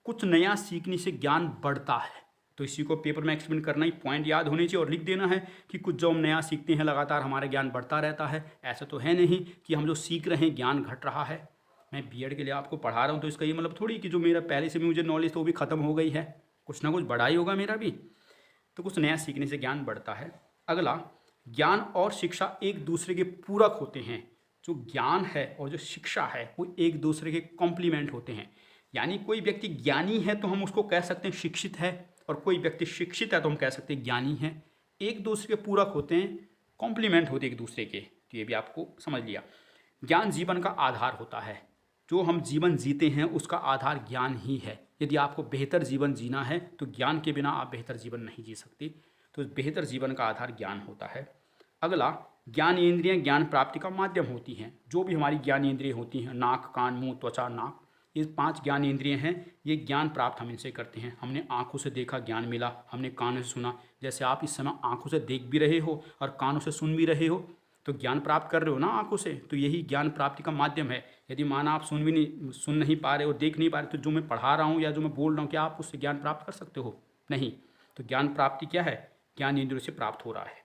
कुछ नया सीखने से ज्ञान बढ़ता है। तो इसी को पेपर में एक्सप्लेन करना ही, पॉइंट याद होने चाहिए और लिख देना है कि कुछ जो हम नया सीखते हैं लगातार हमारा ज्ञान बढ़ता रहता है। ऐसा तो है नहीं कि हम जो सीख रहे हैं ज्ञान घट रहा है। मैं बीएड के लिए आपको पढ़ा रहा हूँ तो इसका ये मतलब थोड़ी कि जो मेरा पहले से भी मुझे नॉलेज तो वो भी ख़त्म हो गई है, कुछ ना कुछ बढ़ा ही होगा मेरा भी। तो कुछ नया सीखने से ज्ञान बढ़ता है। अगला, ज्ञान और शिक्षा एक दूसरे के पूरक होते हैं। जो ज्ञान है और जो शिक्षा है वो एक दूसरे के कॉम्प्लीमेंट होते हैं। यानी कोई व्यक्ति ज्ञानी है तो हम उसको कह सकते हैं शिक्षित है, और कोई व्यक्ति शिक्षित है तो हम कह सकते हैं ज्ञानी है। एक दूसरे के पूरक होते हैं, कॉम्प्लीमेंट होते हैं एक दूसरे के। तो ये भी आपको समझ लिया। ज्ञान जीवन का आधार होता है। जो हम जीवन जीते हैं उसका आधार ज्ञान ही है। यदि आपको बेहतर जीवन जीना है तो ज्ञान के बिना आप बेहतर जीवन नहीं जी सकते। तो बेहतर जीवन का आधार ज्ञान होता है। अगला, ज्ञान इंद्रियां ज्ञान प्राप्ति का माध्यम होती हैं। जो भी हमारी ज्ञान इंद्रियां होती हैं, नाक, कान, मुंह, त्वचा, नाक, ये 5 ज्ञान इंद्रियां हैं। ये ज्ञान प्राप्त हम इनसे करते हैं। हमने आंखों से देखा, ज्ञान मिला। हमने कानों से सुना, जैसे आप इस समय आंखों से देख भी रहे हो और कानों से सुन भी रहे हो, तो ज्ञान प्राप्त कर रहे हो ना आंखों से। तो यही ज्ञान प्राप्ति का माध्यम है। यदि माना आप सुन नहीं पा रहे हो, देख नहीं पा रहे, तो जो मैं पढ़ा रहा हूँ या जो मैं बोल रहा हूँ, क्या आप उससे ज्ञान प्राप्त कर सकते हो? नहीं। तो ज्ञान प्राप्ति क्या है, ज्ञान इंद्रियों से प्राप्त हो रहा है।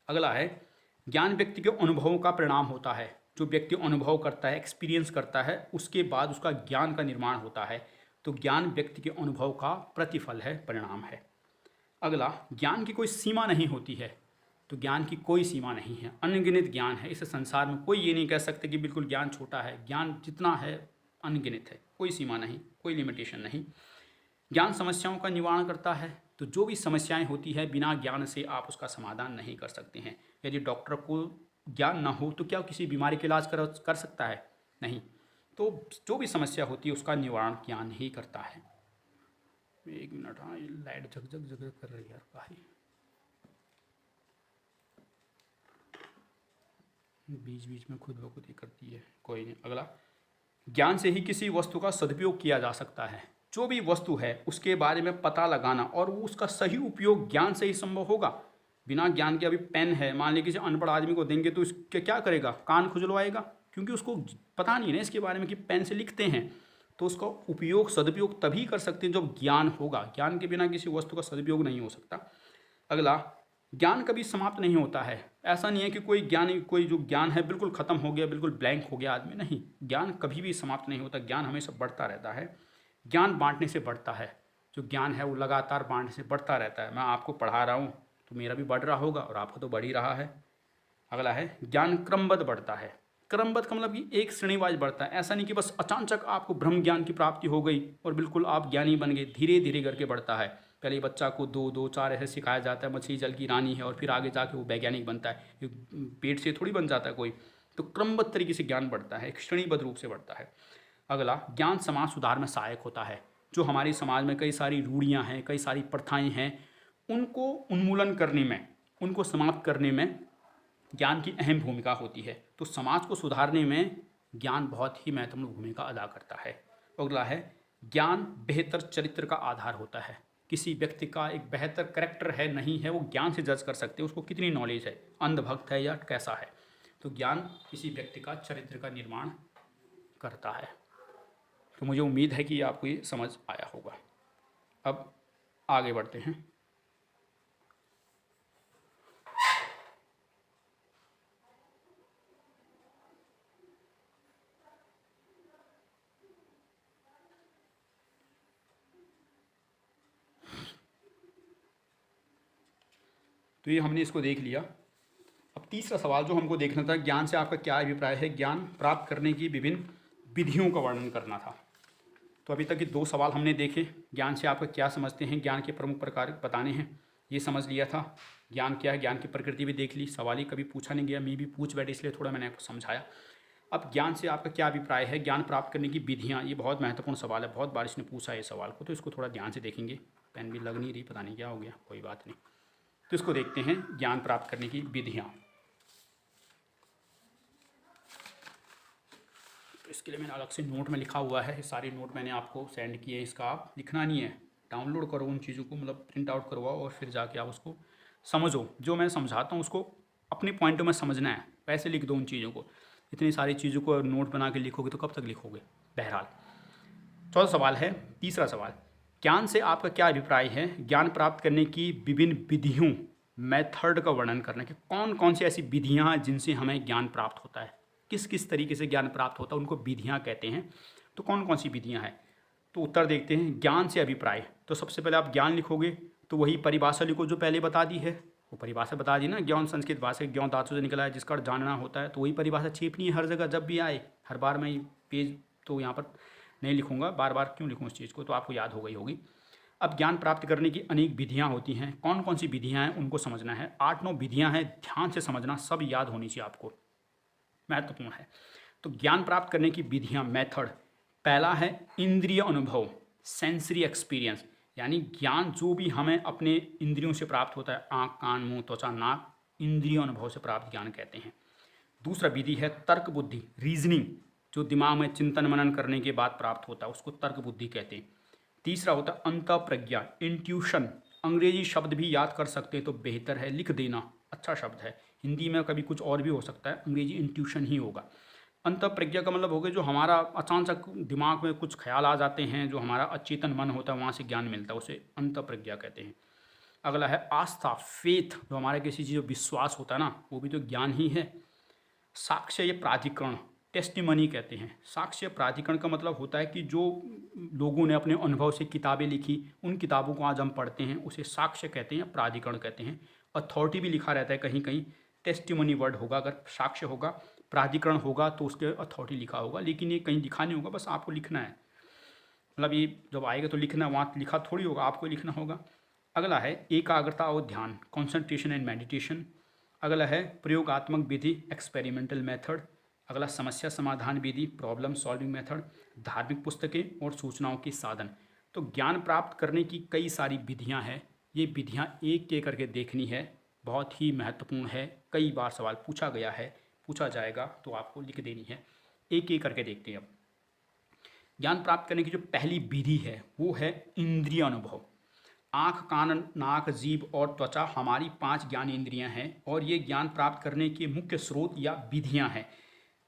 अगला है, ज्ञान व्यक्ति के अनुभवों का परिणाम होता है। जो व्यक्ति अनुभव करता है, एक्सपीरियंस करता है, उसके बाद उसका ज्ञान का निर्माण होता है। तो ज्ञान व्यक्ति के अनुभव का प्रतिफल है, परिणाम है। अगला, ज्ञान की कोई सीमा नहीं होती है। तो ज्ञान की कोई सीमा नहीं है, अनगिनत ज्ञान है। इस संसार में कोई ये नहीं कह सकते कि बिल्कुल ज्ञान छोटा है। ज्ञान जितना है अनगिनत है, कोई सीमा नहीं, कोई लिमिटेशन नहीं। ज्ञान समस्याओं का निवारण करता है। तो जो भी समस्याएं होती है बिना ज्ञान से आप उसका समाधान नहीं कर सकते हैं। यदि डॉक्टर को ज्ञान ना हो तो क्या वो किसी बीमारी का इलाज कर सकता है? नहीं। तो जो भी समस्या होती है उसका निवारण ज्ञान ही करता है। एक मिनट, हाँ ये लाइट झक झक झक झक कर रही है यार काहे, बीच बीच में खुद ब खुद ही करती है। कोई नहीं, अगला। ज्ञान से ही किसी वस्तु का सदुपयोग किया जा सकता है। जो भी वस्तु है उसके बारे में पता लगाना और वो उसका सही उपयोग ज्ञान से ही संभव होगा। बिना ज्ञान के, अभी पेन है, मान लीजिए किसी अनपढ़ आदमी को देंगे तो इसके क्या करेगा? कान खुजलवाएगा, क्योंकि उसको पता नहीं है ना इसके बारे में कि पेन से लिखते हैं। तो उसका उपयोग सदुपयोग तभी कर सकते हैं जब ज्ञान होगा। ज्ञान के बिना किसी वस्तु का सदुपयोग नहीं हो सकता। अगला, ज्ञान कभी समाप्त नहीं होता है। ऐसा नहीं है कि कोई जो ज्ञान है बिल्कुल ख़त्म हो गया, बिल्कुल ब्लैंक हो गया आदमी, नहीं। ज्ञान कभी भी समाप्त नहीं होता, ज्ञान हमेशा बढ़ता रहता है। ज्ञान बांटने से बढ़ता है। जो ज्ञान है वो लगातार बांटने से बढ़ता रहता है। मैं आपको पढ़ा रहा हूँ तो मेरा भी बढ़ रहा होगा और आपको तो बढ़ ही रहा है। अगला है, ज्ञान क्रमबद्ध बढ़ता है। क्रमबद्ध का मतलब कि एक श्रेणीवाइज बढ़ता है। ऐसा नहीं कि बस अचानक आपको ब्रह्म ज्ञान की प्राप्ति हो गई और बिल्कुल आप ज्ञानी बन गए। धीरे धीरे करके बढ़ता है। पहले बच्चा को 2 2 4 ऐसे सिखाया जाता है, मछली जल की रानी है, और फिर आगे जाके वो वैज्ञानिक बनता है। ये पेट से थोड़ी बन जाता है कोई। तो क्रमबद्ध तरीके से ज्ञान बढ़ता है, एक श्रेणीबद्ध रूप से बढ़ता है। अगला, ज्ञान समाज सुधार में सहायक होता है। जो हमारे समाज में कई सारी रूढ़ियाँ हैं, कई सारी प्रथाएँ हैं, उनको उन्मूलन करने में, उनको समाप्त करने में ज्ञान की अहम भूमिका होती है। तो समाज को सुधारने में ज्ञान बहुत ही महत्वपूर्ण भूमिका अदा करता है। अगला है, ज्ञान बेहतर चरित्र का आधार होता है। किसी व्यक्ति का एक बेहतर करैक्टर है नहीं है, वो ज्ञान से जज कर सकते हैं उसको कितनी नॉलेज है, अंधभक्त है या कैसा है। तो ज्ञान किसी व्यक्ति का चरित्र का निर्माण करता है। तो मुझे उम्मीद है कि आपको ये समझ आया होगा। अब आगे बढ़ते हैं। तो ये हमने इसको देख लिया। अब तीसरा सवाल जो हमको देखना था, ज्ञान से आपका क्या अभिप्राय है, ज्ञान प्राप्त करने की विभिन्न विधियों का वर्णन करना था। तो अभी तक ये 2 सवाल हमने देखे। ज्ञान से आपका क्या समझते हैं, ज्ञान के प्रमुख प्रकार बताने हैं, ये समझ लिया था। ज्ञान क्या है, ज्ञान की प्रकृति भी देख ली। सवाल ही कभी पूछा नहीं गया, मैं भी पूछ बैठे, इसलिए थोड़ा मैंने आपको समझाया। अब ज्ञान से आपका क्या अभिप्राय है, ज्ञान प्राप्त करने की विधियाँ, ये बहुत महत्वपूर्ण सवाल है। बहुत बार इसने पूछा है इस सवाल को, तो इसको थोड़ा ध्यान से देखेंगे। पेन भी लग नहीं रही, पता नहीं क्या हो गया, कोई बात नहीं। तो इसको देखते हैं, ज्ञान प्राप्त करने की विधियाँ। तो इसके लिए मैंने अलग से नोट में लिखा हुआ है, सारे नोट मैंने आपको सेंड किए हैं। इसका आप लिखना नहीं है, डाउनलोड करो उन चीज़ों को, मतलब प्रिंट आउट करवाओ और फिर जाके आप उसको समझो। जो मैं समझाता हूँ उसको अपने पॉइंटों में समझना है, वैसे लिख दो उन चीज़ों को। इतनी सारी चीज़ों को नोट बना के लिखोगे तो कब तक लिखोगे। बहरहाल, चौथा सवाल है, तीसरा सवाल, ज्ञान से आपका क्या अभिप्राय है, ज्ञान प्राप्त करने की विभिन्न विधियों, मेथड का वर्णन करना कि कौन कौन सी ऐसी विधियाँ हैं जिनसे हमें ज्ञान प्राप्त होता है, किस किस तरीके से ज्ञान प्राप्त होता है, उनको विधियाँ कहते हैं। तो कौन कौन सी विधियाँ हैं, तो उत्तर देखते हैं। ज्ञान से अभिप्राय, तो सबसे पहले आप ज्ञान लिखोगे तो वही परिभाषा लिखो जो पहले बता दी है। वो परिभाषा बता दी ना, ज्ञान संस्कृत भाषा ज्ञान धातु से निकला है जिसका अर्थ जानना होता है। तो वही परिभाषा छेपनी है हर जगह जब भी आए। हर बार मैं पेज तो यहाँ पर नहीं लिखूंगा, बार बार क्यों लिखूँ इस चीज़ को, तो आपको याद हो गई होगी। अब ज्ञान प्राप्त करने की अनेक विधियाँ होती हैं, कौन कौन सी विधियाँ हैं उनको समझना है। 8-9 विधियाँ हैं, ध्यान से समझना, सब याद होनी चाहिए आपको, महत्वपूर्ण है। तो ज्ञान प्राप्त करने की विधियाँ, मेथड, पहला है इंद्रिय अनुभव, सेंसरी एक्सपीरियंस, यानी ज्ञान जो भी हमें अपने इंद्रियों से प्राप्त होता है, आँख कान मुँह त्वचा नाक, इंद्रिय अनुभव से प्राप्त ज्ञान कहते हैं। दूसरा विधि है तर्क बुद्धि, रीजनिंग, जो दिमाग में चिंतन मनन करने के बाद प्राप्त होता है उसको तर्क बुद्धि कहते हैं। तीसरा होता है अंत प्रज्ञा, इंट्यूशन, अंग्रेजी शब्द भी याद कर सकते हैं तो बेहतर है, लिख देना, अच्छा शब्द है। हिंदी में कभी कुछ और भी हो सकता है, अंग्रेजी इंट्यूशन ही होगा। अंत प्रज्ञा का मतलब हो गया जो हमारा अचानक दिमाग में कुछ ख्याल आ जाते हैं, जो हमारा अचेतन मन होता है वहाँ से ज्ञान मिलता है, उसे अंत प्रज्ञा कहते हैं। अगला है आस्था, फेथ, जो हमारे किसी चीज़ में विश्वास होता है ना, वो भी तो ज्ञान ही है। साक्ष्य या प्राधिकरण, टेस्टिमनी कहते हैं। साक्ष्य प्राधिकरण का मतलब होता है कि जो लोगों ने अपने अनुभव से किताबें लिखी, उन किताबों को आज हम पढ़ते हैं, उसे साक्ष्य कहते हैं, प्राधिकरण कहते हैं। अथॉरिटी भी लिखा रहता है कहीं कहीं, टेस्टिमनी वर्ड होगा, अगर साक्ष्य होगा, प्राधिकरण होगा तो उसके अथॉरिटी लिखा होगा, लेकिन ये कहीं लिखा नहीं होगा, बस आपको लिखना है। मतलब ये जब आएगा तो लिखना, वहाँ लिखा थोड़ी होगा, आपको लिखना होगा। अगला है एकाग्रता और ध्यान, कॉन्सेंट्रेशन एंड मेडिटेशन। अगला है प्रयोगात्मक विधि, एक्सपेरिमेंटल मेथड। अगला समस्या समाधान विधि, प्रॉब्लम सॉल्विंग मेथड। धार्मिक पुस्तकें और सूचनाओं के साधन। तो ज्ञान प्राप्त करने की कई सारी विधियां हैं, ये विधियां एक एक करके देखनी है, बहुत ही महत्वपूर्ण है। कई बार सवाल पूछा गया है, पूछा जाएगा, तो आपको लिख देनी है। एक एक करके देखते हैं अब। ज्ञान प्राप्त करने की जो पहली विधि है वो है इंद्रिय अनुभव। आँख, कान, नाक, जीभ और त्वचा हमारी 5 ज्ञान इंद्रियां हैं और ये ज्ञान प्राप्त करने के मुख्य स्रोत या विधियां हैं।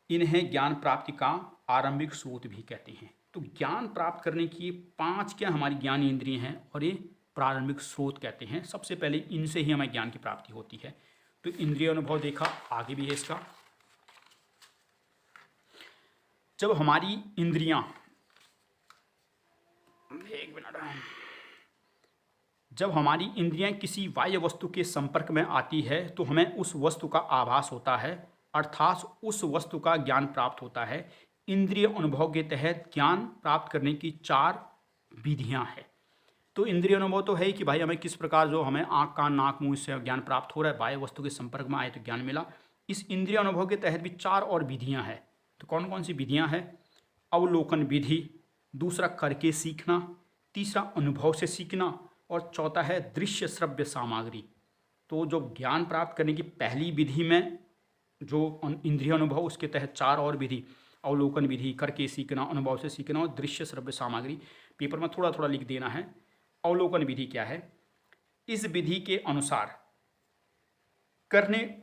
इन्हें ज्ञान प्राप्ति का आरंभिक स्रोत भी कहते हैं। तो ज्ञान प्राप्त करने की 5 क्या हमारी ज्ञान इंद्रियां हैं और ये प्रारंभिक स्रोत कहते हैं। सबसे पहले इनसे ही हमें ज्ञान की प्राप्ति होती है। तो इंद्रिय अनुभव देखा, आगे भी है इसका। जब हमारी इंद्रियां, एक मिनट, जब हमारी इंद्रियां किसी बाह्य वस्तु के संपर्क में आती है तो हमें उस वस्तु का आभास होता है, अर्थात उस वस्तु का ज्ञान प्राप्त होता है। इंद्रिय अनुभव के तहत ज्ञान प्राप्त करने की 4 विधियां हैं। तो इंद्रिय अनुभव तो है कि भाई हमें किस प्रकार जो हमें आँख, कान, नाक, मुंह से ज्ञान प्राप्त हो रहा है, बाह्य वस्तु के संपर्क में आए तो ज्ञान मिला। इस इंद्रिय अनुभव के तहत भी 4 और विधियां हैं। तो कौन कौन सी विधियां हैं? अवलोकन विधि, दूसरा करके सीखना, तीसरा अनुभव से सीखना और चौथा है दृश्य श्रव्य सामग्री। तो जो ज्ञान प्राप्त करने की पहली विधि में जो इंद्रिय अनुभव, उसके तहत 4 और विधि, अवलोकन विधि, करके सीखना, अनुभव से सीखना और दृश्य श्रव्य सामग्री। पेपर में थोड़ा थोड़ा लिख देना है। अवलोकन विधि क्या है? इस विधि के अनुसार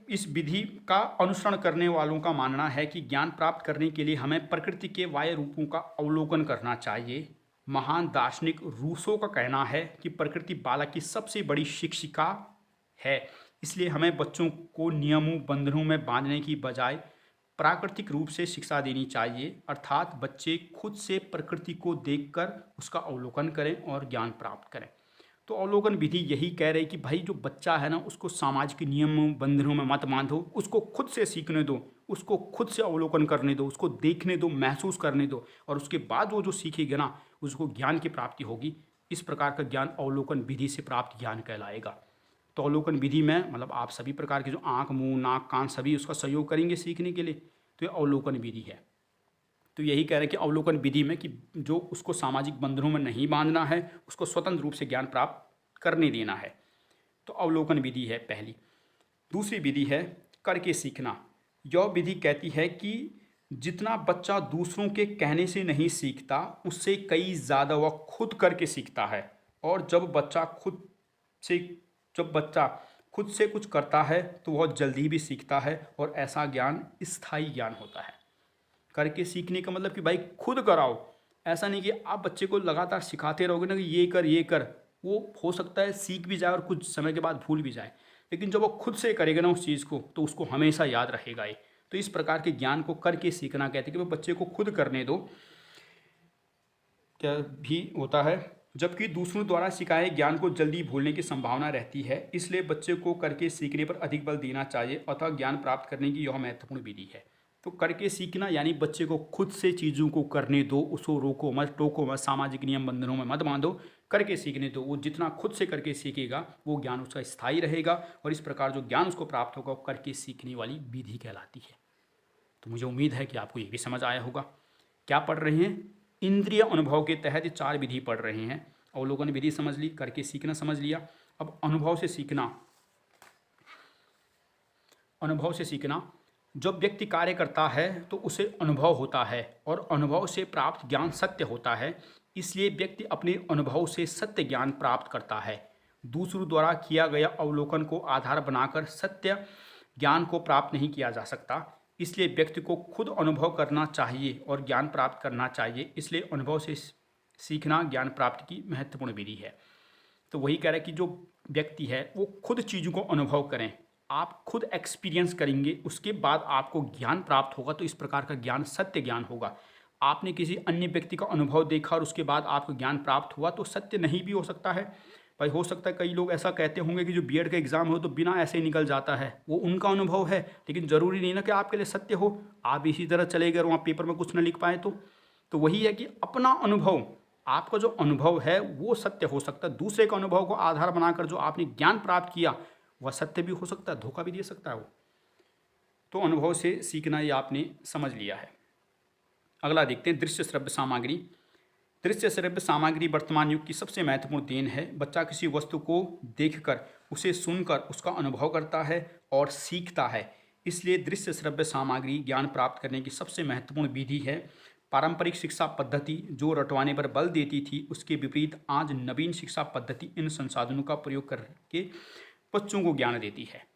इस विधि का अनुसरण करने वालों का मानना है कि ज्ञान प्राप्त करने के लिए हमें प्रकृति के बाह्य रूपों का अवलोकन करना चाहिए। महान दार्शनिक रूसो का कहना है कि प्रकृति बालक की सबसे बड़ी शिक्षिका है, इसलिए हमें बच्चों को नियमों, बंधनों में बांधने की बजाय प्राकृतिक रूप से शिक्षा देनी चाहिए, अर्थात बच्चे खुद से प्रकृति को देखकर उसका अवलोकन करें और ज्ञान प्राप्त करें। तो अवलोकन विधि यही कह रही कि भाई जो बच्चा है ना, उसको सामाजिक नियमों, बंधनों में मत बांधो, उसको खुद से सीखने दो, उसको खुद से अवलोकन करने दो, उसको देखने दो, महसूस करने दो, और उसके बाद वो जो सीखेगा ना, उसको ज्ञान की प्राप्ति होगी। इस प्रकार का ज्ञान अवलोकन विधि से प्राप्त ज्ञान कहलाएगा। तो अवलोकन विधि में मतलब आप सभी प्रकार के जो आँख, मुँह, नाक, कान सभी उसका सहयोग करेंगे सीखने के लिए, तो ये अवलोकन विधि है। तो यही कह रहे हैं कि अवलोकन विधि में कि जो उसको सामाजिक बंधनों में नहीं बांधना है, उसको स्वतंत्र रूप से ज्ञान प्राप्त करने देना है। तो अवलोकन विधि है पहली। दूसरी विधि है करके सीखना। यह विधि कहती है कि जितना बच्चा दूसरों के कहने से नहीं सीखता, उससे कई ज़्यादा वह खुद करके सीखता है। और जब बच्चा खुद से कुछ करता है तो वह जल्दी भी सीखता है और ऐसा ज्ञान स्थायी ज्ञान होता है। करके सीखने का मतलब कि भाई खुद कराओ, ऐसा नहीं कि आप बच्चे को लगातार सिखाते रहोगे ना कि ये कर, वो हो सकता है सीख भी जाए और कुछ समय के बाद भूल भी जाए, लेकिन जब वो खुद से करेगा ना उस चीज़ को, तो उसको हमेशा याद रहेगा ये। तो इस प्रकार के ज्ञान को करके सीखना कहते हैं कि वो बच्चे को खुद करने दो, क्या भी होता है। जबकि दूसरों द्वारा सिखाए ज्ञान को जल्दी भूलने की संभावना रहती है, इसलिए बच्चे को करके सीखने पर अधिक बल देना चाहिए, अतः ज्ञान प्राप्त करने की यह महत्वपूर्ण विधि है। तो करके सीखना यानी बच्चे को खुद से चीज़ों को करने दो, उसको रोको मत, टोको मत, सामाजिक नियम बंधनों में मत बांधो, करके सीखने दो। वो जितना खुद से करके सीखेगा वो ज्ञान उसका स्थायी रहेगा, और इस प्रकार जो ज्ञान उसको प्राप्त होगा वो करके सीखने वाली विधि कहलाती है। तो मुझे उम्मीद है कि आपको ये भी समझ आया होगा। क्या पढ़ रहे हैं? इंद्रिय अनुभव के तहत 4 विधि पढ़ रहे हैं। अवलोकन विधि समझ ली, करके सीखना समझ लिया। अब अनुभव से सीखना। अनुभव से सीखना, जब व्यक्ति कार्य करता है तो उसे अनुभव होता है और अनुभव से प्राप्त ज्ञान सत्य होता है, इसलिए व्यक्ति अपने अनुभव से सत्य ज्ञान प्राप्त करता है। दूसरों द्वारा किया गया अवलोकन को आधार बनाकर सत्य ज्ञान को प्राप्त नहीं किया जा सकता, इसलिए व्यक्ति को खुद अनुभव करना चाहिए और ज्ञान प्राप्त करना चाहिए। इसलिए अनुभव से सीखना ज्ञान प्राप्ति की महत्वपूर्ण विधि है। तो वही कह रहा है कि जो व्यक्ति है वो खुद चीज़ों को अनुभव करें, आप खुद एक्सपीरियंस करेंगे, उसके बाद आपको ज्ञान प्राप्त होगा। तो इस प्रकार का ज्ञान सत्य ज्ञान होगा। आपने किसी अन्य व्यक्ति का अनुभव देखा और उसके बाद आपको ज्ञान प्राप्त हुआ तो सत्य नहीं भी हो सकता है। भाई हो सकता है कई लोग ऐसा कहते होंगे कि जो बीएड का एग्ज़ाम हो तो बिना ऐसे ही निकल जाता है, वो उनका अनुभव है, लेकिन ज़रूरी नहीं ना कि आपके लिए सत्य हो। आप इसी तरह चले गए वहाँ पेपर में कुछ ना लिख पाए तो वही है कि अपना अनुभव आपका जो अनुभव है वो सत्य हो सकता है, दूसरे के अनुभव को आधार बनाकर जो आपने ज्ञान प्राप्त किया वह सत्य भी हो सकता है, धोखा भी दे सकता है वो। तो अनुभव से सीखना ये आपने समझ लिया है। अगला देखते हैं दृश्य श्रव्य सामग्री। दृश्य श्रव्य सामग्री वर्तमान युग की सबसे महत्वपूर्ण देन है। बच्चा किसी वस्तु को देखकर, उसे सुनकर उसका अनुभव करता है और सीखता है। इसलिए दृश्य श्रव्य सामग्री ज्ञान प्राप्त करने की सबसे महत्वपूर्ण विधि है। पारंपरिक शिक्षा पद्धति जो रटवाने पर बल देती थी, उसके विपरीत आज नवीन शिक्षा पद्धति इन संसाधनों का प्रयोग करके बच्चों को ज्ञान देती है।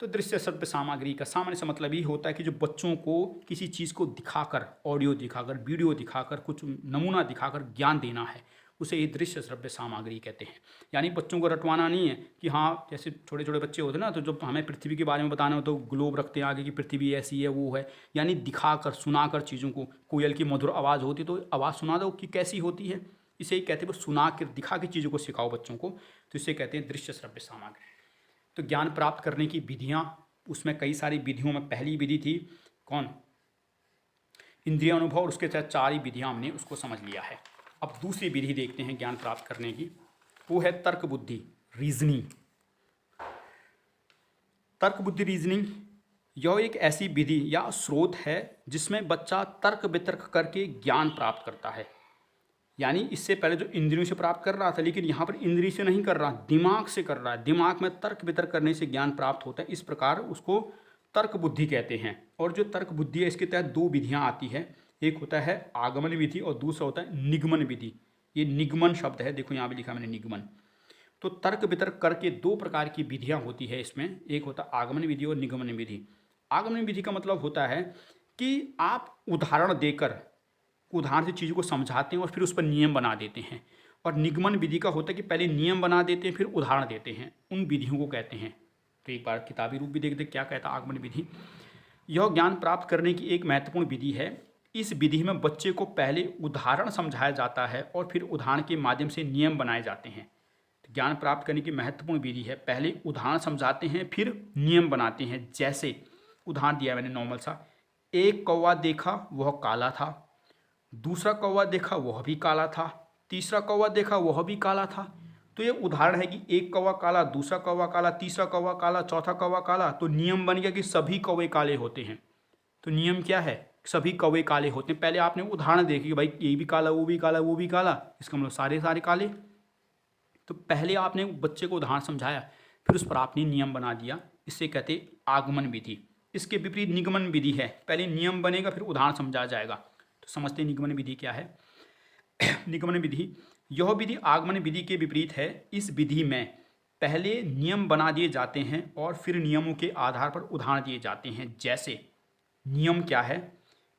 तो दृश्य श्रव्य सामग्री का सामान्य सा मतलब ये होता है कि जो बच्चों को किसी चीज़ को दिखाकर, ऑडियो दिखाकर, वीडियो दिखाकर, कुछ नमूना दिखाकर ज्ञान देना है, उसे ये दृश्य श्रव्य सामग्री कहते हैं। यानी बच्चों को रटवाना नहीं है कि हाँ, जैसे छोटे छोटे बच्चे होते हैं ना, तो जब हमें पृथ्वी के बारे में बताना हो तो ग्लोब रखते हैं आगे कि पृथ्वी ऐसी है, वो है। यानी दिखाकर, सुनाकर चीज़ों को, कोयल की मधुर आवाज़ होती तो आवाज़ सुना दो कि कैसी होती है, इसे ही कहते हैं। वो सुना कर, दिखा के चीज़ों को सिखाओ बच्चों को, तो इसे कहते हैं दृश्य श्रव्य सामग्री। तो ज्ञान प्राप्त करने की विधियाँ, उसमें कई सारी विधियों में पहली विधि थी कौन? इंद्रिय अनुभव, और उसके तहत 4 ही विधियाँ हमने उसको समझ लिया है। अब दूसरी विधि देखते हैं ज्ञान प्राप्त करने की, वो है तर्क बुद्धि, रीजनिंग। तर्क बुद्धि रीजनिंग यह एक ऐसी विधि या स्रोत है जिसमें बच्चा तर्क वितर्क करके ज्ञान प्राप्त करता है। यानी इससे पहले जो इंद्रियों से प्राप्त कर रहा था, लेकिन यहाँ पर इंद्रिय से नहीं कर रहा, दिमाग से कर रहा है। दिमाग में तर्क वितर्क करने से ज्ञान प्राप्त होता है। इस प्रकार उसको तर्क बुद्धि कहते हैं। और जो तर्क बुद्धि है, इसके तहत 2 विधियाँ आती है। एक होता है आगमन विधि और दूसरा होता है निगमन विधि। ये निगमन शब्द है, देखो यहाँ भी लिखा मैंने निगमन। तो तर्क वितर्क करके 2 प्रकार की विधियाँ होती है इसमें। एक होता है आगमन विधि और निगमन विधि। आगमन विधि का मतलब होता है कि आप उदाहरण देकर, उदाहरण से चीज़ों को समझाते हैं और फिर उस पर नियम बना देते हैं। और निगमन विधि का होता है कि पहले नियम बना देते हैं फिर उदाहरण देते हैं। उन विधियों को कहते हैं। तो एक बार किताबी रूप भी देख दे क्या कहता है आगमन विधि। यह ज्ञान प्राप्त करने की एक महत्वपूर्ण विधि है। इस विधि में बच्चे को पहले उदाहरण समझाया जाता है और फिर उदाहरण के माध्यम से नियम बनाए जाते हैं। तो ज्ञान प्राप्त करने की महत्वपूर्ण विधि है, पहले उदाहरण समझाते हैं फिर नियम बनाते हैं। जैसे उदाहरण दिया मैंने नॉर्मल सा, एक कौवा देखा वह काला था, दूसरा कौवा देखा वह भी काला था, तीसरा कौवा देखा वह भी काला था। तो ये उदाहरण है कि एक कौवा काला, दूसरा कौवा काला, तीसरा कौवा काला, चौथा कौवा काला। तो नियम बन गया कि सभी कौवे काले होते हैं। तो नियम क्या है? सभी कौवे काले होते हैं। पहले आपने उदाहरण देखी कि भाई ये भी काला, वो भी काला, वो भी काला, इसका मतलब सारे सारे काले। तो पहले आपने बच्चे को उदाहरण समझाया, फिर उस पर आपने नियम बना दिया। इससे कहते आगमन विधि। इसके विपरीत निगमन विधि है, पहले नियम बनेगा फिर उदाहरण समझाया जाएगा। तो समझते हैं निगमन विधि क्या है। निगमन विधि, यह विधि आगमन विधि के विपरीत है। इस विधि में पहले नियम बना दिए जाते हैं और फिर नियमों के आधार पर उदाहरण दिए जाते हैं। जैसे नियम क्या है?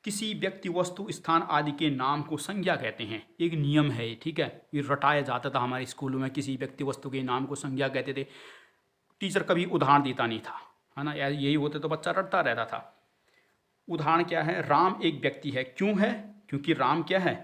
किसी व्यक्ति, वस्तु, स्थान आदि के नाम को संज्ञा कहते हैं। एक नियम है, ठीक है। ये रटाया जाता था हमारे स्कूलों में, किसी व्यक्ति वस्तु के नाम को संज्ञा कहते थे। टीचर कभी उदाहरण देता नहीं था, है ना, यार यही होते तो बच्चा रटता रहता था। उदाहरण क्या है? राम एक व्यक्ति है। क्यों है? क्योंकि राम क्या है,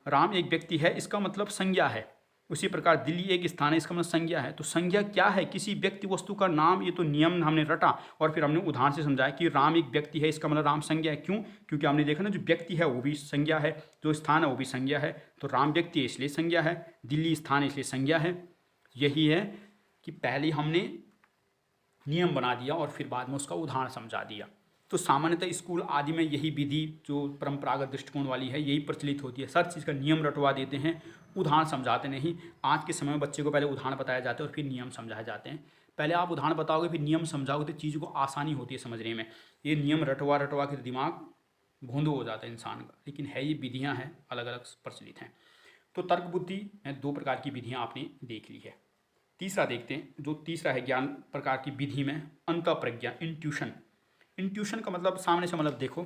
राम एक व्यक्ति है, इसका मतलब संज्ञा है। उसी प्रकार दिल्ली एक स्थान है, इसका मतलब संज्ञा है। तो संज्ञा क्या है? किसी व्यक्ति वस्तु का नाम। ये तो नियम हमने रटा और फिर हमने उदाहरण से समझाया कि राम एक व्यक्ति है, इसका मतलब राम संज्ञा है। क्यों? क्योंकि हमने देखा ना, जो व्यक्ति है वो भी संज्ञा है, जो स्थान है वो भी संज्ञा है। तो राम व्यक्ति है इसलिए संज्ञा है, दिल्ली स्थान है इसलिए संज्ञा है। यही है कि पहले हमने नियम बना दिया और फिर बाद में उसका उदाहरण समझा दिया। तो सामान्यतः स्कूल आदि में यही विधि जो परंपरागत दृष्टिकोण वाली है यही प्रचलित होती है। हर चीज़ का नियम रटवा देते हैं, उदाहरण समझाते नहीं। आज के समय में बच्चे को पहले उदाहरण बताया जाता है और फिर नियम समझाए जाते हैं। पहले आप उदाहरण बताओगे फिर नियम समझाओगे तो चीज़ों को आसानी होती है समझने में। ये नियम रटवा रटवा के दिमाग भोंदू हो जाता है इंसान का। लेकिन है ये विधियाँ हैं, अलग अलग प्रचलित हैं। तो तर्क बुद्धि में 2 प्रकार की विधियाँ आपने देख ली है। तीसरा देखते हैं, जो तीसरा है ज्ञान प्रकार की विधि में अंतःप्रज्ञा, इंट्यूशन। इंट्यूशन का मतलब सामने से मतलब देखो,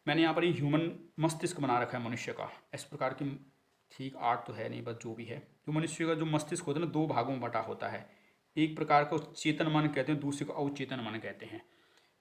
मैंने यहाँ पर ये ह्यूमन मस्तिष्क बना रखा है मनुष्य का। इस प्रकार की, ठीक आर्ट तो है नहीं, बस जो भी है, जो मनुष्य का जो मस्तिष्क होता है ना, 2 भागों में बटा होता है। एक प्रकार का चेतन मन कहते हैं, दूसरे को अवचेतन मन कहते हैं।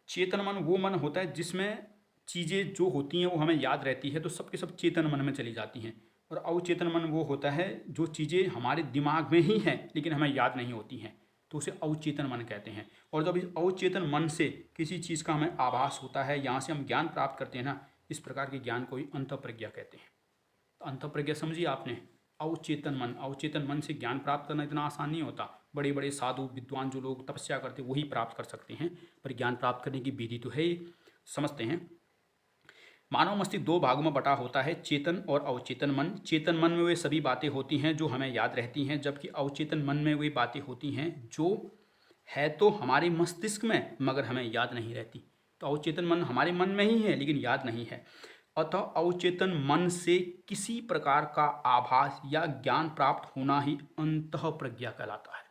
चेतन मन वो मन होता है जिसमें चीज़ें जो होती हैं वो हमें याद रहती है, तो सबके सब चेतन मन में चली जाती हैं। और अवचेतन मन वो होता है जो चीज़ें हमारे दिमाग में ही हैं लेकिन हमें याद नहीं होती हैं, तो उसे अवचेतन मन कहते हैं। और जब इस अवचेतन मन से किसी चीज़ का हमें आभास होता है, यहाँ से हम ज्ञान प्राप्त करते हैं ना, इस प्रकार के ज्ञान को ही अंतःप्रज्ञा कहते हैं। अंतःप्रज्ञा समझिए आपने, अवचेतन मन। अवचेतन मन से ज्ञान प्राप्त करना इतना आसान नहीं होता। बड़े बड़े साधु विद्वान जो लोग तपस्या करते हैं वही प्राप्त कर सकते हैं, पर ज्ञान प्राप्त करने की विधि तो है ही। समझते हैं। मानव मस्तिष्क दो भागों में बटा होता है, चेतन और अवचेतन मन। चेतन मन में वे सभी बातें होती हैं जो हमें याद रहती हैं, जबकि अवचेतन मन में वे बातें होती हैं जो है तो हमारे मस्तिष्क में मगर हमें याद नहीं रहती। तो अवचेतन मन हमारे मन में ही है लेकिन याद नहीं है। अतः अवचेतन मन से किसी प्रकार का आभास या ज्ञान प्राप्त होना ही अंतः प्रज्ञा कहलाता है।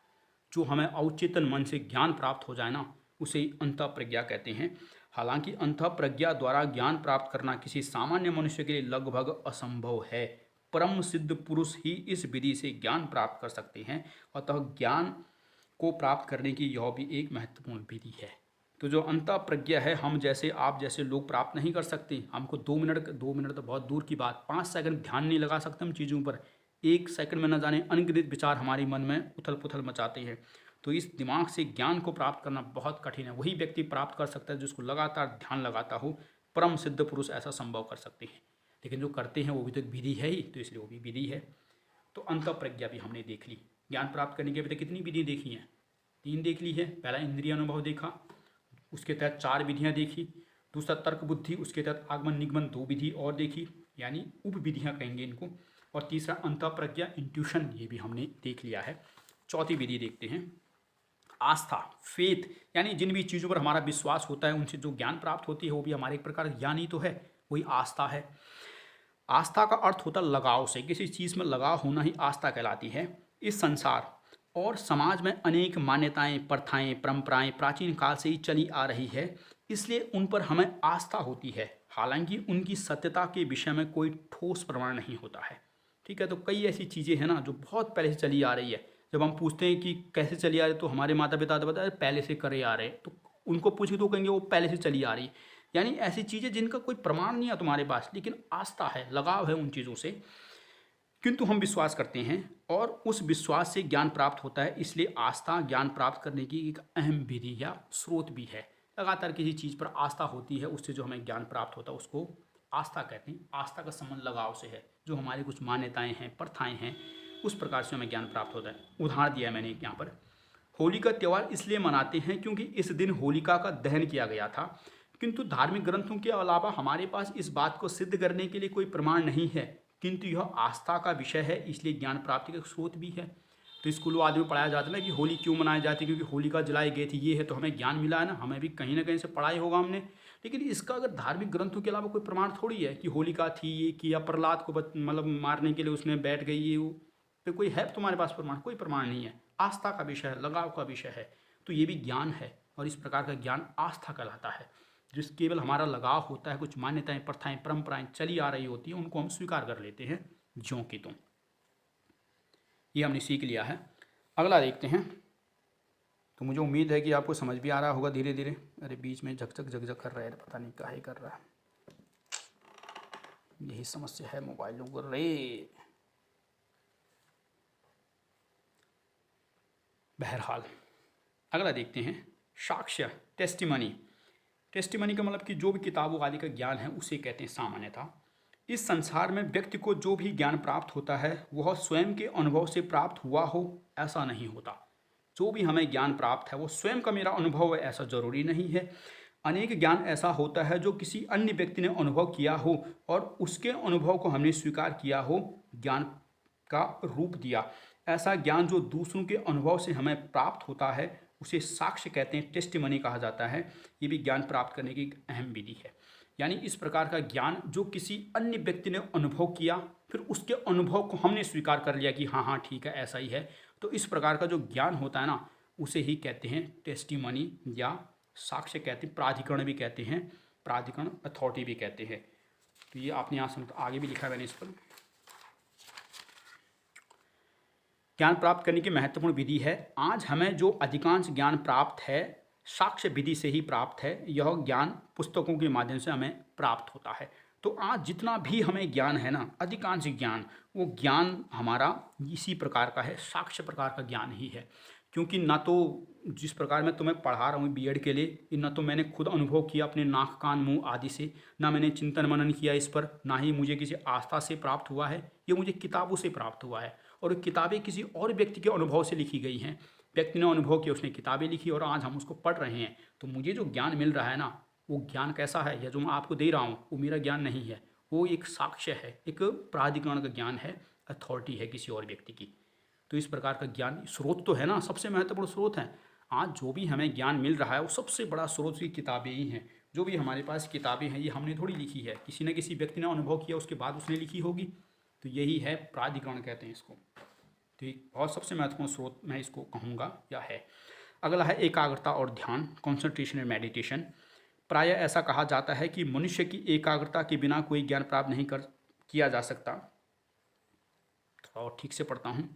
जो हमें अवचेतन मन से ज्ञान प्राप्त हो जाए ना, उसे ही अंतः प्रज्ञा कहते हैं। हालांकि अंतः प्रज्ञा द्वारा ज्ञान प्राप्त करना किसी सामान्य मनुष्य के लिए लगभग असंभव है। परम सिद्ध पुरुष ही इस विधि से ज्ञान प्राप्त कर सकते हैं। अतः ज्ञान को प्राप्त करने की यह भी एक महत्वपूर्ण विधि है। तो जो अंतः प्रज्ञा है, हम जैसे आप जैसे लोग प्राप्त नहीं कर सकते। हमको 2 मिनट तो बहुत दूर की बात, 5 सेकंड ध्यान नहीं लगा सकते हम चीज़ों पर। 1 सेकंड में न जाने अनगिनत विचार हमारे मन में उथल पुथल मचाते हैं। तो इस दिमाग से ज्ञान को प्राप्त करना बहुत कठिन है। वही व्यक्ति प्राप्त कर सकता है जिसको लगातार ध्यान लगाता हो। परम सिद्ध पुरुष ऐसा संभव कर सकते हैं, लेकिन जो करते हैं वो भी तो एक विधि है ही, तो इसलिए वो भी विधि है। तो अंतः प्रज्ञा भी हमने देख ली। ज्ञान प्राप्त करने की अभी तक कितनी विधि देखी हैं? 3 देख ली है। पहला इंद्रिय अनुभव देखा, उसके तहत 4 विधियाँ देखी। दूसरा तर्क बुद्धि, उसके तहत आगमन निगमन 2 विधि और देखी, यानी उप विधियाँ कहेंगे इनको। और तीसरा अंतः प्रज्ञा इंट्यूशन, ये भी हमने देख लिया है। चौथी विधि देखते हैं, आस्था, फेथ, यानी जिन भी चीज़ों पर हमारा विश्वास होता है उनसे जो ज्ञान प्राप्त होती है वो भी हमारे एक प्रकार ज्ञान ही तो है, वही आस्था है। आस्था का अर्थ होता है लगाव से, किसी चीज़ में लगाव होना ही आस्था कहलाती है। इस संसार और समाज में अनेक मान्यताएं, प्रथाएं, परंपराएं प्राचीन काल से ही चली आ रही है, इसलिए उन पर हमें आस्था होती है। हालांकि उनकी सत्यता के विषय में कोई ठोस प्रमाण नहीं होता है। ठीक है, तो कई ऐसी चीज़ें हैं ना जो बहुत पहले से चली आ रही है। जब हम पूछते हैं कि कैसे चली आ रही, तो हमारे माता पिता तो बताते पहले से करे आ रहे, तो उनको पूछ तो कहेंगे वो पहले से चली आ रही। यानी ऐसी चीज़ें जिनका कोई प्रमाण नहीं है तुम्हारे पास, लेकिन आस्था है, लगाव है उन चीज़ों से, किंतु हम विश्वास करते हैं और उस विश्वास से ज्ञान प्राप्त होता है। इसलिए आस्था ज्ञान प्राप्त करने की एक अहम विधि या स्रोत भी है। लगातार किसी चीज़ पर आस्था होती है, उससे जो हमें ज्ञान प्राप्त होता है उसको आस्था कहते हैं। आस्था का संबंध लगाव से है, जो हमारी कुछ मान्यताएं हैं, प्रथाएं हैं, उस प्रकार से हमें ज्ञान प्राप्त होता है। उदाहरण दिया है मैंने यहाँ पर। होली का त्यौहार इसलिए मनाते हैं क्योंकि इस दिन होलिका का दहन किया गया था, किंतु धार्मिक ग्रंथों के अलावा हमारे पास इस बात को सिद्ध करने के लिए कोई प्रमाण नहीं है, किंतु यह आस्था का विषय है, इसलिए ज्ञान प्राप्ति का स्रोत भी है। तो स्कूलों आदि में पढ़ाया जाता है ना कि होली क्यों मनाई जाती है, क्योंकि होलिका जलाई गई थी, ये है, तो हमें ज्ञान मिला है ना, हमें भी कहीं ना कहीं से पढ़ाई होगा हमने। लेकिन इसका अगर धार्मिक ग्रंथों के अलावा कोई प्रमाण थोड़ी है कि होलिका थी ये किया, प्रहलाद को मतलब मारने के लिए उसने बैठ गई ये वो, तो कोई है तुम्हारे पास प्रमाण? कोई प्रमाण नहीं है। आस्था का विषय है, लगाव का विषय है, तो ये भी ज्ञान है। और इस प्रकार का ज्ञान आस्था कहलाता है, जिस केवल हमारा लगाव होता है, कुछ मान्यताएं, प्रथाएं, परंपराएं चली आ रही होती हैं, उनको हम स्वीकार कर लेते हैं ज्यों की त्यों। ये हमने सीख लिया है। अगला देखते हैं। तो मुझे उम्मीद है कि आपको समझ भी आ रहा होगा धीरे धीरे। अरे बीच में झकझक झकझक कर रहा है, पता नहीं काहे कर रहा है, यही समस्या है मोबाइलों को रे। बहरहाल अगला देखते हैं, साक्ष्य, टेस्टिमनी। टेस्टिमनी का मतलब कि जो भी किताबों आदि का ज्ञान है उसे कहते हैं सामान्यता। इस संसार में व्यक्ति को जो भी ज्ञान प्राप्त होता है वह स्वयं के अनुभव से प्राप्त हुआ हो ऐसा नहीं होता। जो भी हमें ज्ञान प्राप्त है वो स्वयं का मेरा अनुभव है ऐसा जरूरी नहीं है। अनेक ज्ञान ऐसा होता है जो किसी अन्य व्यक्ति ने अनुभव किया हो और उसके अनुभव को हमने स्वीकार किया हो, ज्ञान का रूप दिया। ऐसा ज्ञान जो दूसरों के अनुभव से हमें प्राप्त होता है उसे साक्ष्य कहते हैं, टेस्टिमनी कहा जाता है। ये भी ज्ञान प्राप्त करने की एक अहम विधि है। यानी इस प्रकार का ज्ञान जो किसी अन्य व्यक्ति ने अनुभव किया, फिर उसके अनुभव को हमने स्वीकार कर लिया कि हाँ हाँ ठीक है ऐसा ही है, तो इस प्रकार का जो ज्ञान होता है ना उसे ही कहते हैं टेस्टिमनी या साक्ष्य कहते हैं, प्राधिकरण भी कहते हैं, प्राधिकरण अथॉरिटी भी कहते हैं। तो ये आपने यहाँ सुन आगे भी लिखा है मैंने इस पर। ज्ञान प्राप्त करने की महत्वपूर्ण विधि है। आज हमें जो अधिकांश ज्ञान प्राप्त है साक्ष्य विधि से ही प्राप्त है। यह ज्ञान पुस्तकों के माध्यम से हमें प्राप्त होता है। तो आज जितना भी हमें ज्ञान है ना, अधिकांश ज्ञान, वो ज्ञान हमारा इसी प्रकार का है, साक्ष्य प्रकार का ज्ञान ही है। क्योंकि ना तो जिस प्रकार मैं तुम्हें पढ़ा रहा हूँ बीएड के लिए, ना तो मैंने खुद अनुभव किया अपने नाक कान मुंह आदि से, ना मैंने चिंतन मनन किया इस पर, ना ही मुझे किसी आस्था से प्राप्त हुआ है, ये मुझे किताबों से प्राप्त हुआ है। और किताबें किसी और व्यक्ति के अनुभव से लिखी गई हैं, व्यक्ति ने अनुभव किया, उसने किताबें लिखी और आज हम उसको पढ़ रहे हैं। तो मुझे जो ज्ञान मिल रहा है ना, वो ज्ञान कैसा है, या जो मैं आपको दे रहा हूँ वो मेरा ज्ञान नहीं है, वो एक साक्ष्य है, एक प्राधिकरण का ज्ञान है, अथॉरिटी है किसी और व्यक्ति की। तो इस प्रकार का ज्ञान स्रोत तो है ना, सबसे महत्वपूर्ण स्रोत है। आज जो भी हमें ज्ञान मिल रहा है वो सबसे बड़ा स्रोत की किताबें ही हैं। जो भी हमारे पास किताबें हैं ये हमने थोड़ी लिखी है, किसी न किसी व्यक्ति ने अनुभव किया उसके बाद उसने लिखी होगी। तो यही है प्राधिकरण कहते हैं इसको। तो एक बहुत सबसे महत्वपूर्ण स्रोत मैं इसको कहूँगा या है। अगला है एकाग्रता और ध्यान, कॉन्सेंट्रेशन एंड मेडिटेशन। प्रायः ऐसा कहा जाता है कि मनुष्य की एकाग्रता के बिना कोई ज्ञान प्राप्त नहीं कर किया जा सकता। थोड़ा और ठीक से पढ़ता हूँ।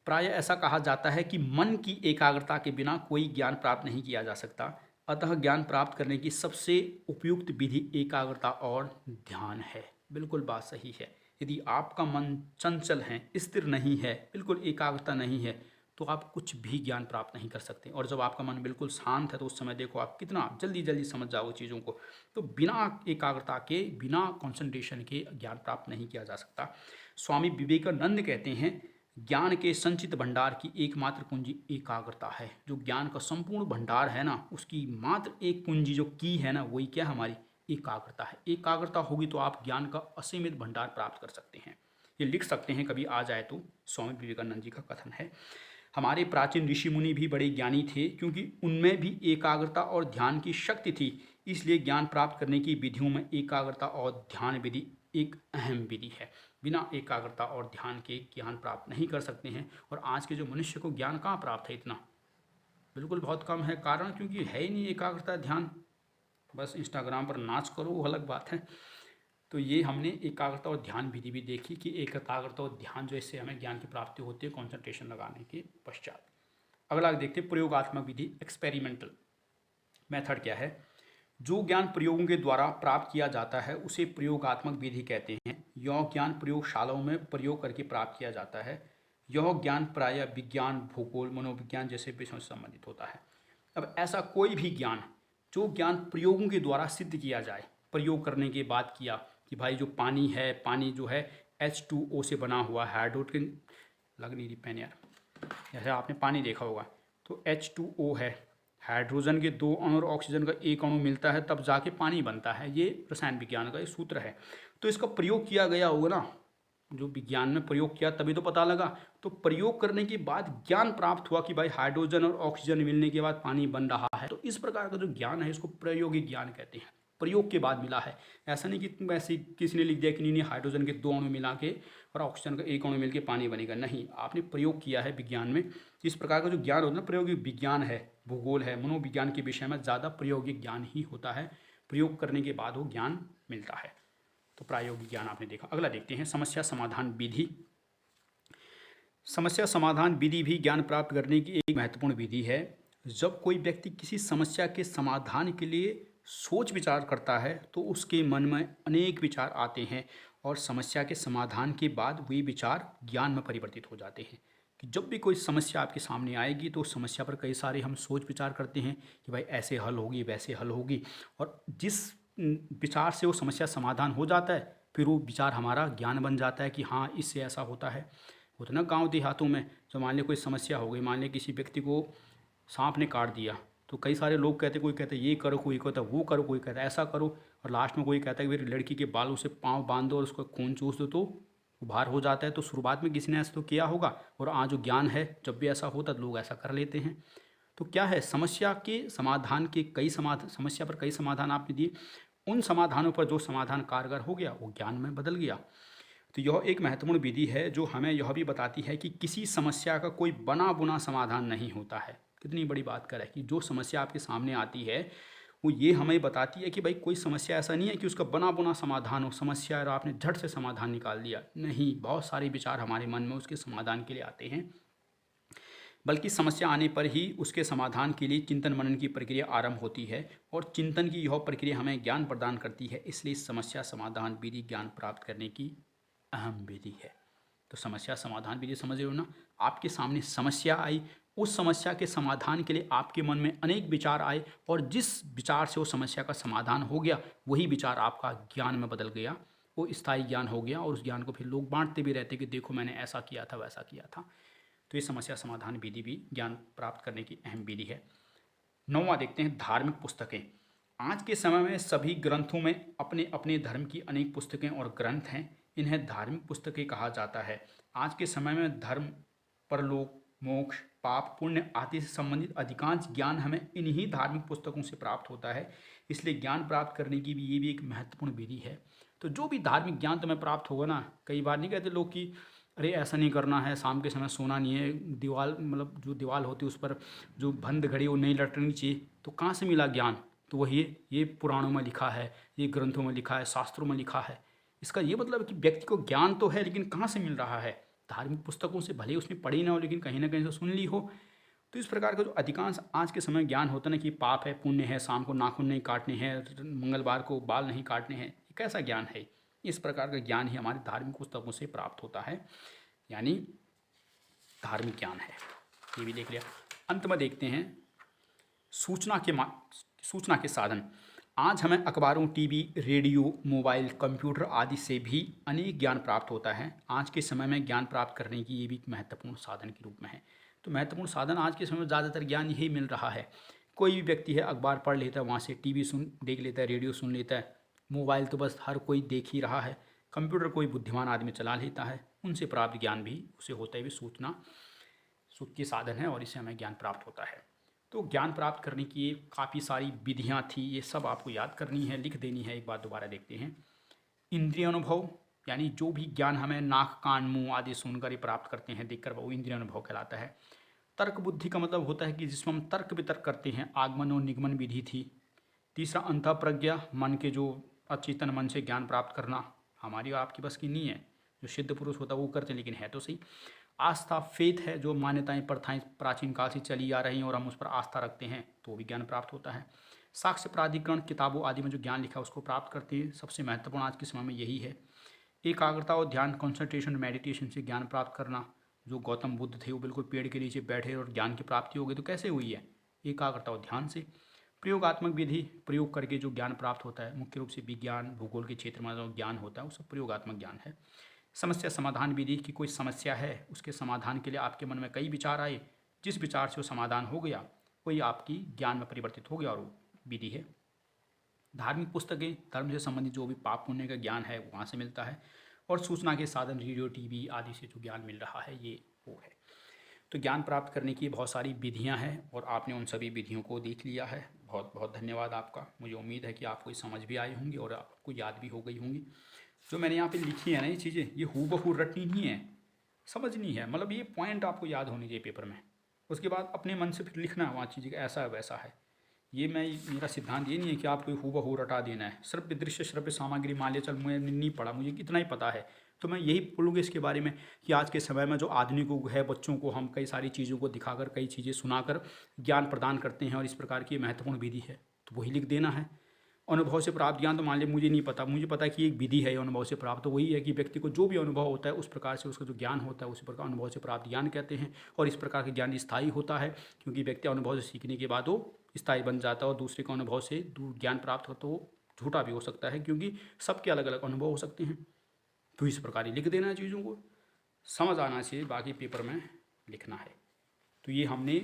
प्रायः ऐसा कहा जाता है कि मन की एकाग्रता के बिना कोई ज्ञान प्राप्त नहीं किया जा सकता। अतः ज्ञान प्राप्त करने की सबसे उपयुक्त विधि एकाग्रता और ध्यान है। बिल्कुल बात सही है। यदि आपका मन चंचल है, स्थिर नहीं है, बिल्कुल एकाग्रता नहीं है, तो आप कुछ भी ज्ञान प्राप्त नहीं कर सकते। और जब आपका मन बिल्कुल शांत है तो उस समय देखो आप कितना जल्दी जल्दी समझ जाओगे चीज़ों को। तो बिना एकाग्रता के, बिना कंसंट्रेशन के ज्ञान प्राप्त नहीं किया जा सकता। स्वामी विवेकानंद कहते हैं, ज्ञान के संचित भंडार की एकमात्र कुंजी एकाग्रता है। जो ज्ञान का संपूर्ण भंडार है ना, उसकी मात्र एक कुंजी जो की है ना, वही क्या हमारी एकाग्रता है। एकाग्रता होगी तो आप ज्ञान का असीमित भंडार प्राप्त कर सकते हैं। ये लिख सकते हैं कभी आ जाए तो, स्वामी विवेकानंद जी का कथन है। हमारे प्राचीन ऋषि मुनि भी बड़े ज्ञानी थे, क्योंकि उनमें भी एकाग्रता और ध्यान की शक्ति थी। इसलिए ज्ञान प्राप्त करने की विधियों में एकाग्रता और ध्यान विधि एक अहम विधि है। बिना एकाग्रता और ध्यान के ज्ञान प्राप्त नहीं कर सकते हैं। और आज के जो मनुष्य को ज्ञान कहाँ प्राप्त है इतना, बिल्कुल बहुत कम है। कारण क्योंकि है ही नहीं एकाग्रता ध्यान, बस इंस्टाग्राम पर नाच करो वो अलग बात है। तो ये हमने एकाग्रता और ध्यान विधि भी देखी कि एकाग्रता और ध्यान जो इससे हमें ज्ञान की प्राप्ति होती है कॉन्सेंट्रेशन लगाने के पश्चात। अगला देखते हैं प्रयोगात्मक विधि, एक्सपेरिमेंटल मेथड क्या है। जो ज्ञान प्रयोगों के द्वारा प्राप्त किया जाता है उसे प्रयोगात्मक विधि कहते हैं। यह ज्ञान प्रयोगशालाओं में प्रयोग करके प्राप्त किया जाता है। यह ज्ञान प्रायः विज्ञान, भूगोल, मनोविज्ञान जैसे विषयों से संबंधित होता है। अब ऐसा कोई भी ज्ञान जो ज्ञान प्रयोगों के द्वारा सिद्ध किया जाए, प्रयोग करने के बाद किया कि भाई जो पानी है, पानी जो है H2O से बना हुआ है, हाइड्रोजन लग नहीं रही पेन यार, जैसे आपने पानी देखा होगा तो H2O है, हाइड्रोजन के 2 अणु और ऑक्सीजन का 1 अणु मिलता है तब जाके पानी बनता है। ये रसायन विज्ञान का एक सूत्र है। तो इसका प्रयोग किया गया होगा ना, जो विज्ञान में प्रयोग किया तभी तो पता लगा। तो प्रयोग करने के बाद ज्ञान प्राप्त हुआ कि भाई हाइड्रोजन और ऑक्सीजन मिलने के बाद पानी बन रहा है। तो इस प्रकार का जो ज्ञान है इसको प्रायोगिक ज्ञान कहते हैं, प्रयोग के बाद मिला है। ऐसा नहीं कि वैसे किसी ने लिख दिया कि नहीं हाइड्रोजन के 2 अणु मिला के और ऑक्सीजन का 1 अणु मिलकर पानी बनेगा, नहीं, आपने प्रयोग किया है विज्ञान में। इस प्रकार का जो ज्ञान होता है प्रायोगिक विज्ञान है, भूगोल है, मनोविज्ञान के विषय में ज़्यादा प्रायोगिक ज्ञान ही होता है। प्रयोग करने के बाद वो ज्ञान मिलता है। तो प्रायोगिक ज्ञान आपने देखा। अगला देखते हैं समस्या समाधान विधि। समस्या समाधान विधि भी ज्ञान प्राप्त करने की एक महत्वपूर्ण विधि है। जब कोई व्यक्ति किसी समस्या के समाधान के लिए सोच विचार करता है तो उसके मन में अनेक विचार आते हैं और समस्या के समाधान के बाद वे विचार ज्ञान में परिवर्तित हो जाते हैं। कि जब भी कोई समस्या आपके सामने आएगी तो उस समस्या पर कई सारे हम सोच विचार करते हैं कि भाई ऐसे हल होगी, वैसे हल होगी, और जिस विचार से वो समस्या समाधान हो जाता है फिर वो विचार हमारा ज्ञान बन जाता है कि हाँ इससे ऐसा होता है। होता ना गाँव देहातों में, जो मान लिया कोई समस्या हो गई, मान लिया किसी व्यक्ति को सांप ने काट दिया, तो कई सारे लोग कहते, कोई कहते ये करो, कोई कहता वो करो, कोई कहता ऐसा करो, और लास्ट में कोई कहता है कि मेरी लड़की के बालों से पाँव बांध दो और उसको खून चूस दो तो वो बाहर हो जाता है। तो शुरुआत में किसी ने ऐसा तो किया होगा, और आज जो ज्ञान है जब भी ऐसा होता है लोग ऐसा कर लेते हैं। तो क्या है, समस्या के समाधान के कई समस्या पर कई समाधान आपने दिए, उन समाधानों पर जो समाधान कारगर हो गया वो ज्ञान में बदल गया। तो यह एक महत्वपूर्ण विधि है जो हमें यह भी बताती है कि किसी समस्या का कोई बना बुना समाधान नहीं होता है। कितनी बड़ी बात कर है कि जो समस्या आपके सामने आती है वो ये हमें बताती है कि भाई कोई समस्या ऐसा नहीं है कि उसका बना बुना समाधान हो, समस्या और आपने झट से समाधान निकाल दिया, नहीं, बहुत सारे विचार हमारे मन में उसके समाधान के लिए आते हैं। बल्कि समस्या आने पर ही उसके समाधान के लिए चिंतन मनन की प्रक्रिया आरंभ होती है, और चिंतन की यह प्रक्रिया हमें ज्ञान प्रदान करती है। इसलिए समस्या समाधान विधि ज्ञान प्राप्त करने की अहम विधि है। तो समस्या समाधान विधि समझ रहे हो ना, आपके सामने समस्या आई, उस समस्या के समाधान के लिए आपके मन में अनेक विचार आए और जिस विचार से उस समस्या का समाधान हो गया वही विचार आपका ज्ञान में बदल गया, वो स्थायी ज्ञान हो गया और उस ज्ञान को फिर लोग बांटते भी रहते कि देखो मैंने ऐसा किया था वैसा किया था। तो ये समस्या समाधान विधि भी ज्ञान प्राप्त करने की अहम विधि है। 9वां देखते हैं धार्मिक पुस्तकें। आज के समय में सभी ग्रंथों में अपने अपने धर्म की अनेक पुस्तकें और ग्रंथ हैं, इन्हें धार्मिक पुस्तकें कहा जाता है। आज के समय में धर्म, परलोक, मोक्ष, पाप, पुण्य आदि से संबंधित अधिकांश ज्ञान हमें इन्हीं धार्मिक पुस्तकों से प्राप्त होता है। इसलिए ज्ञान प्राप्त करने की भी ये भी एक महत्वपूर्ण विधि है। तो जो भी धार्मिक ज्ञान तुम्हें प्राप्त होगा ना, कई बार नहीं कहते लोग कि अरे ऐसा नहीं करना है, शाम के समय सोना नहीं है, दीवार मतलब जो दीवार होती है उस पर जो बंद घड़ी वो नहीं लटकनी चाहिए। तो कहाँ से मिला ज्ञान? तो वही ये पुराणों में लिखा है, ये ग्रंथों में लिखा है, शास्त्रों में लिखा है। इसका ये मतलब है कि व्यक्ति को ज्ञान तो है लेकिन कहाँ से मिल रहा है? धार्मिक पुस्तकों से, भले ही उसने पढ़ी ना हो लेकिन कहीं ना कहीं से सुन ली हो। तो इस प्रकार का जो अधिकांश आज के समय ज्ञान होता है ना कि पाप है, पुण्य है, शाम को नाखून नहीं काटने हैं, मंगलवार को बाल नहीं काटने हैं, ये कैसा ज्ञान है? इस प्रकार का ज्ञान ही हमारी धार्मिक पुस्तकों से प्राप्त होता है, यानी धार्मिक ज्ञान है। ये भी देख लिया। अंत में देखते हैं सूचना के साधन। आज हमें अखबारों, टीवी, रेडियो, मोबाइल, कंप्यूटर आदि से भी अनेक ज्ञान प्राप्त होता है। आज के समय में ज्ञान प्राप्त करने की ये भी एक महत्वपूर्ण साधन के रूप में है। तो महत्वपूर्ण साधन आज के समय में ज़्यादातर ज्ञान यही मिल रहा है। कोई भी व्यक्ति है अखबार पढ़ लेता है, वहाँ से टीवी देख लेता है, रेडियो सुन लेता है, मोबाइल तो बस हर कोई देख ही रहा है, कंप्यूटर कोई बुद्धिमान आदमी चला लेता है, उनसे प्राप्त ज्ञान भी उसे होता है भी सूचना के साधन है और इससे हमें ज्ञान प्राप्त होता है। तो ज्ञान प्राप्त करने की काफ़ी सारी विधियाँ थी, ये सब आपको याद करनी है, लिख देनी है। एक बार दोबारा देखते हैं। इंद्रिय अनुभव, यानी जो भी ज्ञान हमें नाक, कान, मुंह आदि सुनकर ही प्राप्त करते हैं, देखकर, वो इंद्रिय अनुभव कहलाता है। तर्क बुद्धि का मतलब होता है कि जिसमें हम तर्क वितर्क करते हैं, आगमन और निगमन विधि थी। तीसरा अंतः प्रज्ञा, मन के जो अचेतन मन से ज्ञान प्राप्त करना, हमारी और आपकी बस की नहीं है, जो सिद्ध पुरुष होता है वो करते हैं, लेकिन है तो सही। आस्था, फेथ है, जो मान्यताएं प्रथाएं प्राचीन काल से चली आ रही हैं और हम उस पर आस्था रखते हैं, तो भी ज्ञान प्राप्त होता है। साक्ष्य प्राधिकरण, किताबों आदि में जो ज्ञान लिखा है उसको प्राप्त करते हैं, सबसे महत्वपूर्ण आज के समय में यही है। एकाग्रता और ध्यान, कंसंट्रेशन, मेडिटेशन से ज्ञान प्राप्त करना। जो गौतम बुद्ध थे वो बिल्कुल पेड़ के नीचे बैठे और ज्ञान की प्राप्ति हो गई, तो कैसे हुई है? एकाग्रता और ध्यान से। प्रयोगात्मक विधि, प्रयोग करके जो ज्ञान प्राप्त होता है, मुख्य रूप से विज्ञान, भूगोल के क्षेत्र में जो ज्ञान होता है वो सब प्रयोगात्मक ज्ञान है। समस्या समाधान विधि, की कोई समस्या है, उसके समाधान के लिए आपके मन में कई विचार आए, जिस विचार से वो समाधान हो गया वही आपकी ज्ञान में परिवर्तित हो गया और विधि है। धार्मिक पुस्तकें, धर्म से संबंधित जो भी पाप पुण्य का ज्ञान है वहाँ से मिलता है। और सूचना के साधन, रेडियो, टीवी आदि से जो ज्ञान मिल रहा है ये वो है। तो ज्ञान प्राप्त करने की बहुत सारी विधियां हैं और आपने उन सभी विधियों को देख लिया है। बहुत बहुत धन्यवाद आपका। मुझे उम्मीद है कि आपको समझ भी आई होंगी और आपको याद भी हो गई होंगी। जो मैंने यहाँ पे लिखी है ना ये चीज़ें, ये हूबहू रटनी नहीं है, समझनी है। मतलब ये पॉइंट आपको याद होनी चाहिए पेपर में, उसके बाद अपने मन से फिर लिखना है वहाँ चीज़ें ऐसा है वैसा है। ये मेरा सिद्धांत ये नहीं है कि आपको हूबहू रटा देना है। सिर्फ दृश्य श्रव्य सामग्री मान लिया, चल मैंने नहीं पढ़ा, मुझे कितना ही पता है, तो मैं यही बोलूँगा इसके बारे में कि आज के समय में जो आधुनिक युग है, बच्चों को हम कई सारी चीज़ों को दिखाकर, कई चीज़ें सुनाकर ज्ञान प्रदान करते हैं और इस प्रकार की महत्वपूर्ण विधि है, तो वही लिख देना है। अनुभव से प्राप्त ज्ञान, तो मान लीजिए मुझे नहीं पता, मुझे पता है कि एक विधि है अनुभव से प्राप्त, तो वही है कि व्यक्ति को जो भी अनुभव होता है उस प्रकार से उसका जो ज्ञान होता है उसी प्रकार अनुभव से प्राप्त ज्ञान कहते हैं। और इस प्रकार के ज्ञान स्थायी होता है, क्योंकि व्यक्ति अनुभव से सीखने के बाद वो स्थायी बन जाता है और दूसरे को अनुभव से ज्ञान प्राप्त हो तो वो झूठा भी हो सकता है, क्योंकि सबके अलग अलग अनुभव हो सकते हैं। तो इस प्रकार ही लिख देना है, चीज़ों को समझ आना चाहिए, बाकी पेपर में लिखना है। तो ये हमने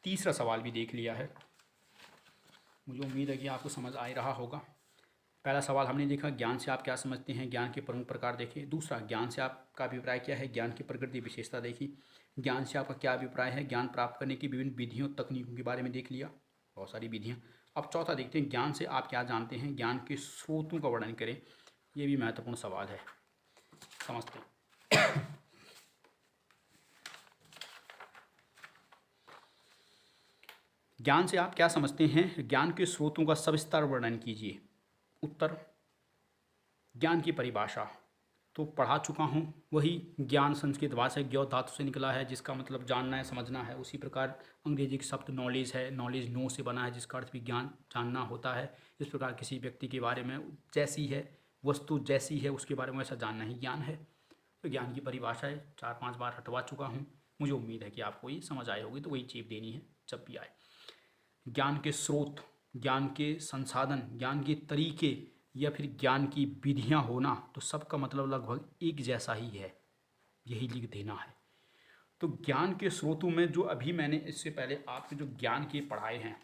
तीसरा सवाल भी देख लिया है, मुझे उम्मीद है कि आपको समझ आ रहा होगा। पहला सवाल हमने देखा, ज्ञान से आप क्या समझते हैं, ज्ञान के प्रमुख प्रकार देखे। दूसरा, ज्ञान से आपका अभिप्राय क्या है, ज्ञान की प्रकृति विशेषता देखी। ज्ञान से आपका क्या अभिप्राय है, ज्ञान प्राप्त करने की विभिन्न विधियों तकनीकों के बारे में देख लिया, बहुत सारी विधियाँ। अब चौथा देखते हैं, ज्ञान से आप क्या जानते हैं, ज्ञान के स्रोतों का वर्णन करें। ये भी महत्वपूर्ण सवाल है, समझते हैं। ज्ञान से आप क्या समझते हैं, ज्ञान के स्रोतों का सविस्तार वर्णन कीजिए। उत्तर, ज्ञान की परिभाषा तो पढ़ा चुका हूँ, वही ज्ञान संस्कृत भाषा ज्ञ धातु से निकला है, जिसका मतलब जानना है, समझना है। उसी प्रकार अंग्रेजी के शब्द नॉलेज है, नॉलेज नो से बना है, जिसका अर्थ भी ज्ञान, जानना होता है। इस प्रकार किसी व्यक्ति के बारे में जैसी है, वस्तु जैसी है उसके बारे में वैसा जानना ही ज्ञान है। तो ज्ञान की परिभाषा है, 4-5 बार हटवा चुका हूँ। मुझे उम्मीद है कि आपको ये समझ आई होगी, तो वही चीप देनी है जब भी आए। ज्ञान के स्रोत, ज्ञान के संसाधन, ज्ञान के तरीके या फिर ज्ञान की विधियाँ होना, तो सबका मतलब लगभग एक जैसा ही है, यही लिख देना है। तो ज्ञान के स्रोतों में जो अभी मैंने इससे पहले आपके जो ज्ञान के पढ़ाए हैं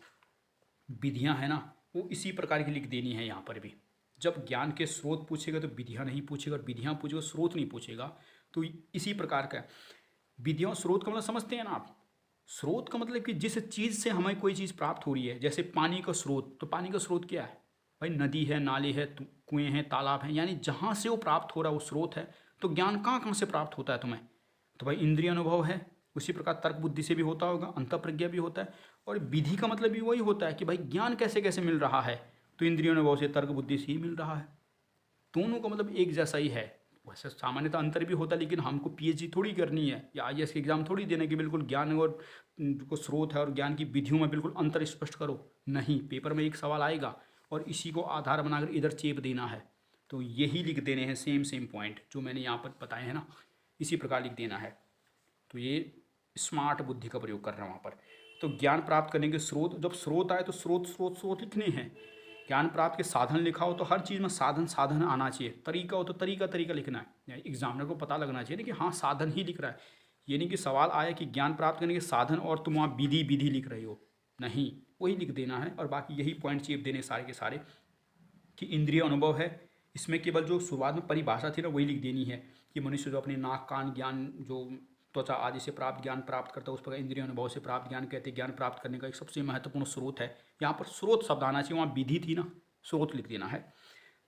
विधियां है ना, वो इसी प्रकार की लिख देनी है यहाँ पर भी। जब ज्ञान के स्रोत पूछेगा तो विधियां नहीं पूछेगा, और विधियां पूछेगा स्रोत नहीं पूछेगा। तो इसी प्रकार का विधियां, स्रोत का मतलब समझते हैं ना आप। स्रोत का मतलब कि जिस चीज़ से हमें कोई चीज़ प्राप्त हो रही है, जैसे पानी का स्रोत, तो पानी का स्रोत क्या है भाई? नदी है, नाले है, कुएं हैं, तालाब हैं, यानी जहाँ से वो प्राप्त हो रहा है वो स्रोत है। तो ज्ञान कहाँ कहाँ से प्राप्त होता है तुम्हें? तो भाई इंद्रिय अनुभव है, उसी प्रकार तर्क बुद्धि से भी होता होगा, अंतःप्रज्ञा भी होता है। और विधि का मतलब भी वही होता है कि भाई ज्ञान कैसे कैसे मिल रहा है, तो इंद्रिय अनुभव से, तर्क बुद्धि से ही मिल रहा है। दोनों का मतलब एक जैसा ही है। वैसे सामान्यतः अंतर भी होता है, लेकिन हमको पीएचडी थोड़ी करनी है या आईएएस के एग्जाम थोड़ी देने की बिल्कुल ज्ञान और जो स्रोत है और ज्ञान की विधियों में बिल्कुल अंतर स्पष्ट करो। नहीं, पेपर में एक सवाल आएगा और इसी को आधार बनाकर इधर चेप देना है, तो यही लिख देने हैं सेम पॉइंट जो मैंने यहाँ पर बताए हैं ना, इसी प्रकार लिख देना है। तो ये स्मार्ट बुद्धि का प्रयोग कर रहा हूँ वहाँ पर। तो ज्ञान प्राप्त करने के स्रोत, जब स्रोत आए तो स्रोत लिखने हैं। ज्ञान प्राप्त के साधन लिखा हो तो हर चीज़ में साधन आना चाहिए। तरीका हो तो तरीका लिखना है। एग्जामिनर को पता लगना चाहिए ना कि हाँ साधन ही लिख रहा है। ये नहीं कि सवाल आया कि ज्ञान प्राप्त करने के साधन और तुम वहाँ विधि लिख रहे हो, नहीं, वही लिख देना है। और बाकी यही पॉइंट चेप देने सारे के सारे कि इंद्रिय अनुभव है, इसमें केवल जो शुरुआत में परिभाषा थी ना वही लिख देनी है कि मनुष्य जो अपने नाक कान ज्ञान, जो त्वचा आदि से प्राप्त ज्ञान प्राप्त करता है, उस प्रकार इंद्रिय अनुभव से प्राप्त ज्ञान कहते हैं। ज्ञान प्राप्त करने का एक सबसे महत्वपूर्ण स्रोत है। यहाँ पर स्रोत शब्द आना चाहिए, वहाँ विधि थी ना, स्रोत लिख देना है।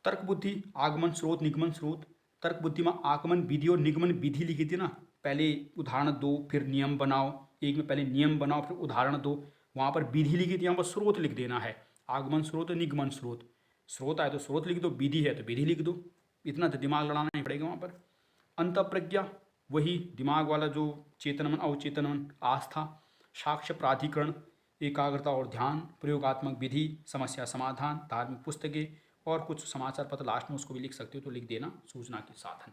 तर्क बुद्धि, आगमन स्रोत, निगमन स्रोत। तर्क बुद्धि में आगमन विधि और निगमन विधि लिखी थी ना, पहले उदाहरण दो फिर नियम बनाओ। एक में पहले नियम बनाओ फिर उदाहरण दो, वहाँ पर विधि लिखी थी, यहाँ पर स्रोत लिख देना है। आगमन स्रोत, निगमन स्रोत। स्रोत आए तो स्रोत लिख दो, विधि है तो विधि लिख दो। इतना तो दिमाग लड़ाना नहीं पड़ेगा वहाँ पर। अंतःप्रज्ञा, वही दिमाग वाला जो चेतन मन, अवचेतन मन, आस्था, साक्ष्य प्राधिकरण, एकाग्रता और ध्यान, प्रयोगात्मक विधि, समस्या समाधान, धार्मिक पुस्तकें और कुछ समाचार पत्र लास्ट में उसको भी लिख सकते हो तो लिख देना, सूचना के साधन।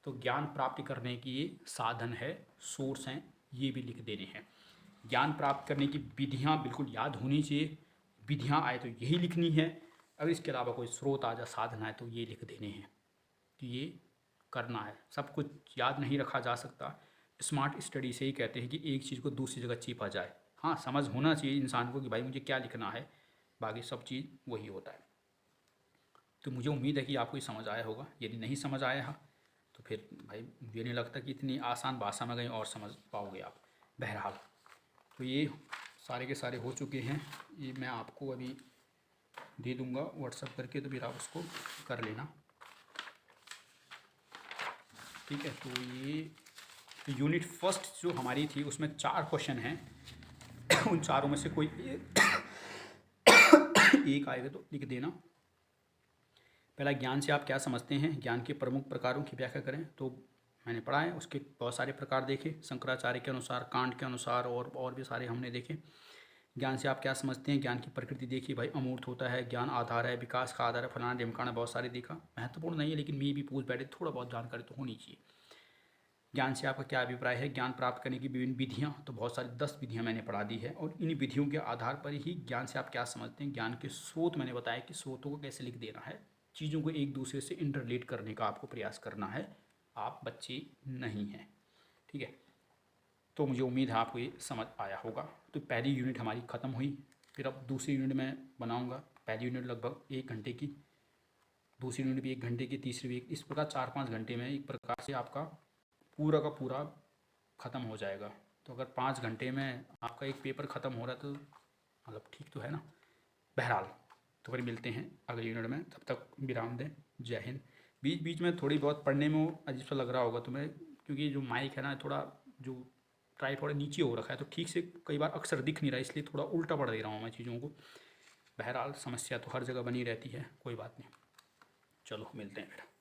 तो ज्ञान प्राप्ति करने की ये साधन है, सोर्स हैं, ये भी लिख देने हैं। ज्ञान प्राप्त करने की विधियाँ बिल्कुल याद होनी चाहिए। विधियाँ आए तो यही लिखनी है। अगर इसके अलावा कोई स्रोत आ जा, साधन आए तो ये लिख देने हैं कि ये करना है। सब कुछ याद नहीं रखा जा सकता। स्मार्ट स्टडी से ही कहते हैं कि एक चीज़ को दूसरी जगह छिपा जाए। हाँ, समझ होना चाहिए इंसान को कि भाई मुझे क्या लिखना है, बाकी सब चीज़ वही होता है। तो मुझे उम्मीद है कि आपको ये समझ आया होगा। यदि नहीं समझ आया है तो फिर भाई मुझे नहीं लगता कि इतनी आसान भाषा में कहीं और समझ पाओगे आप। बहरहाल तो ये सारे के सारे हो चुके हैं। ये मैं आपको अभी दे दूँगा व्हाट्सएप करके, तो फिर आप उसको कर लेना, ठीक है। तो ये यूनिट फर्स्ट जो हमारी थी उसमें 4 क्वेश्चन हैं। उन चारों में से कोई एक आएगा तो लिख देना। पहला, ज्ञान से आप क्या समझते हैं, ज्ञान के प्रमुख प्रकारों की व्याख्या करें। तो मैंने पढ़ा है, उसके बहुत सारे प्रकार देखे, शंकराचार्य के अनुसार, कांट के अनुसार और भी सारे हमने देखे। ज्ञान से आप क्या समझते हैं, ज्ञान की प्रकृति देखी, भाई अमूर्त होता है, ज्ञान आधार है, विकास का आधार है, फलाना ढिमकाना, बहुत सारे देखा। महत्वपूर्ण नहीं है लेकिन मैं भी पूछ बैठे, थोड़ा बहुत जानकारी तो होनी चाहिए। ज्ञान से आपका क्या अभिप्राय है, ज्ञान प्राप्त करने की विभिन्न विधियाँ, तो बहुत सारी 10 विधियाँ मैंने पढ़ा दी है। और इन विधियों के आधार पर ही ज्ञान से आप क्या समझते हैं। ज्ञान के स्रोत मैंने बताया कि स्रोतों को कैसे लिख देना है, चीज़ों को एक दूसरे से इंटरलेट करने का आपको प्रयास करना है। आप बच्चे नहीं हैं, ठीक है। तो मुझे उम्मीद है आपको ये समझ आया होगा। तो पहली यूनिट हमारी ख़त्म हुई, फिर अब दूसरी यूनिट मैं बनाऊँगा। पहली यूनिट लगभग 1 घंटे की, दूसरी यूनिट भी 1 घंटे की, तीसरी भी इस प्रकार 4-5 घंटे में एक प्रकार से आपका पूरा का पूरा ख़त्म हो जाएगा। तो अगर 5 घंटे में आपका एक पेपर ख़त्म हो रहा है तो मतलब ठीक तो है ना। बहरहाल तो फिर मिलते हैं अगले यूनिट में, तब तक विराम दें। जय हिंद। बीच बीच में थोड़ी बहुत पढ़ने में अजीब सा लग रहा होगा तुम्हें, क्योंकि जो माइक है ना थोड़ा जो ट्राइपॉड नीचे हो रखा है तो ठीक से कई बार अक्सर दिख नहीं रहा, इसलिए थोड़ा उल्टा पढ़ दे रहा हूँ मैं चीज़ों को। बहरहाल समस्या तो हर जगह बनी रहती है, कोई बात नहीं। चलो मिलते हैं फिर।